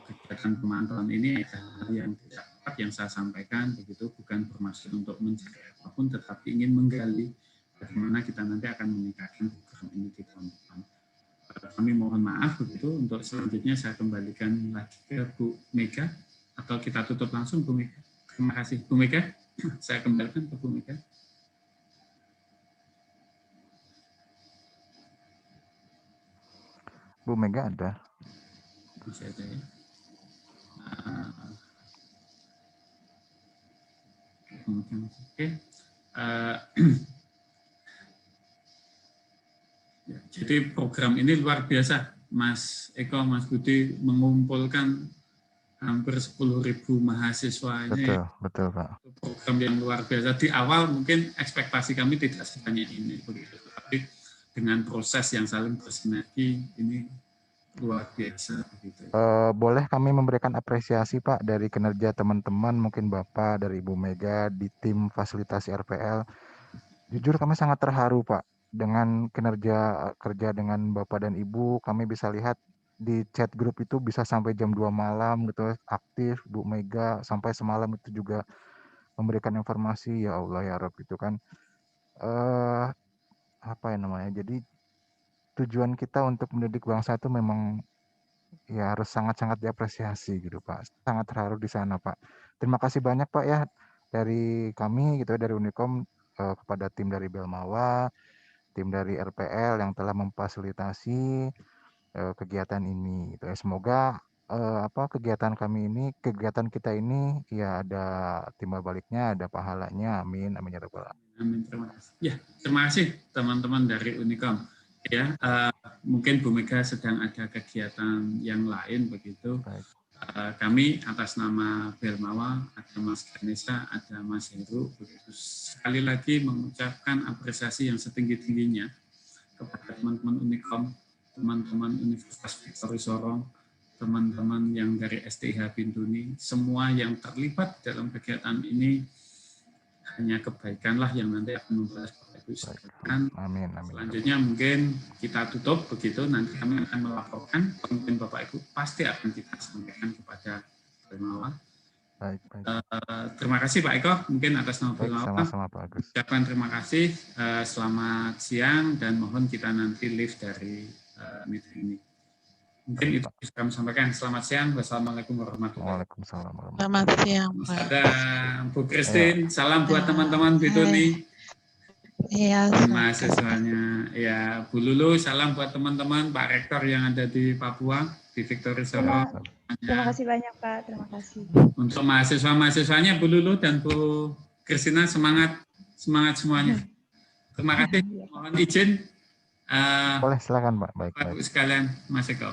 [SPEAKER 3] kegiatan pemantauan ini ada hal yang tidak tepat yang saya sampaikan begitu, bukan bermaksud untuk mencari apapun, tetapi ingin menggali bagaimana kita nanti akan meningkatkan program ini di tahun depan. Kami mohon maaf begitu. Untuk selanjutnya saya kembalikan lagi ke Bu Mega, atau kita tutup langsung Bu Mega. Terima kasih Bu Mega. Saya kembalikan ke Bu Mega.
[SPEAKER 21] Bu Mega ada?
[SPEAKER 3] Masih ada ya. Oke. Ya, jadi program ini luar biasa, Mas Eko, Mas Budi, mengumpulkan hampir 10.000 mahasiswa ini.
[SPEAKER 21] Betul Pak.
[SPEAKER 3] Program yang luar biasa. Di awal mungkin ekspektasi kami tidak sebanyak ini, begitu. Tapi dengan proses yang saling bersinergi ini luar biasa begitu.
[SPEAKER 21] Boleh kami memberikan apresiasi Pak dari kinerja teman-teman, mungkin Bapak dari Ibu Mega di tim fasilitasi RPL. Jujur kami sangat terharu Pak dengan kinerja kerja dengan Bapak dan Ibu. Kami bisa lihat di chat grup itu bisa sampai jam 2 malam gitu aktif. Bu Mega sampai semalam itu juga memberikan informasi. Ya Allah ya Rabb itu kan apa ya namanya, jadi tujuan kita untuk mendidik bangsa itu memang ya harus sangat-sangat diapresiasi gitu Pak. Sangat terharu di sana Pak. Terima kasih banyak Pak ya dari kami gitu, dari Unikom kepada tim dari Belmawa, tim dari RPL yang telah memfasilitasi kegiatan ini gitu. Semoga kegiatan kita ini ya ada timbal baliknya, ada pahalanya. Amin, amin ya rabbal alamin.
[SPEAKER 3] Amin. Terima kasih. Ya, terima kasih teman-teman dari Unikom. Ya, mungkin Bu Mega sedang ada kegiatan yang lain begitu. Kami atas nama Belmawa, ada Mas Ganesha, ada Mas Heru, begitu sekali lagi mengucapkan apresiasi yang setinggi-tingginya kepada teman-teman Unikom, teman-teman Universitas Victory Sorong, teman-teman yang dari STIH Bintuni, semua yang terlibat dalam kegiatan ini. Hanya kebaikanlah yang nanti akan membalas Bapak Ibu sekalian.
[SPEAKER 21] Amin, amin.
[SPEAKER 3] Selanjutnya mungkin kita tutup begitu, nanti kami akan melaporkan, mungkin Bapak Ibu pasti akan kita sampaikan kepada Belmawa.
[SPEAKER 21] Baik.
[SPEAKER 3] Terima kasih Pak Eko, mungkin atas nama Belmawa.
[SPEAKER 21] Sama-sama Pak Agus.
[SPEAKER 3] Ucapkan terima kasih, selamat siang, dan mohon kita nanti live dari meeting ini. Mungkin itu bisa kami sampaikan. Selamat siang. Wassalamualaikum warahmatullahi wabarakatuh.
[SPEAKER 7] Selamat siang.
[SPEAKER 3] Ada Bu Christine. Salam buat teman-teman Bintuni.
[SPEAKER 7] Iya.
[SPEAKER 3] Mahasiswanya. Ya, Bu Lulu. Salam buat teman-teman Pak Rektor yang ada di Papua, di Victory Sorong.
[SPEAKER 9] Terima kasih banyak Pak. Terima kasih.
[SPEAKER 3] Untuk mahasiswa-mahasiswanya Bu Lulu dan Bu Christina, semangat semuanya. Terima kasih. Mohon izin.
[SPEAKER 21] Boleh, silakan Pak. Baik.
[SPEAKER 3] Bapak Ibu sekalian, Mas Eko.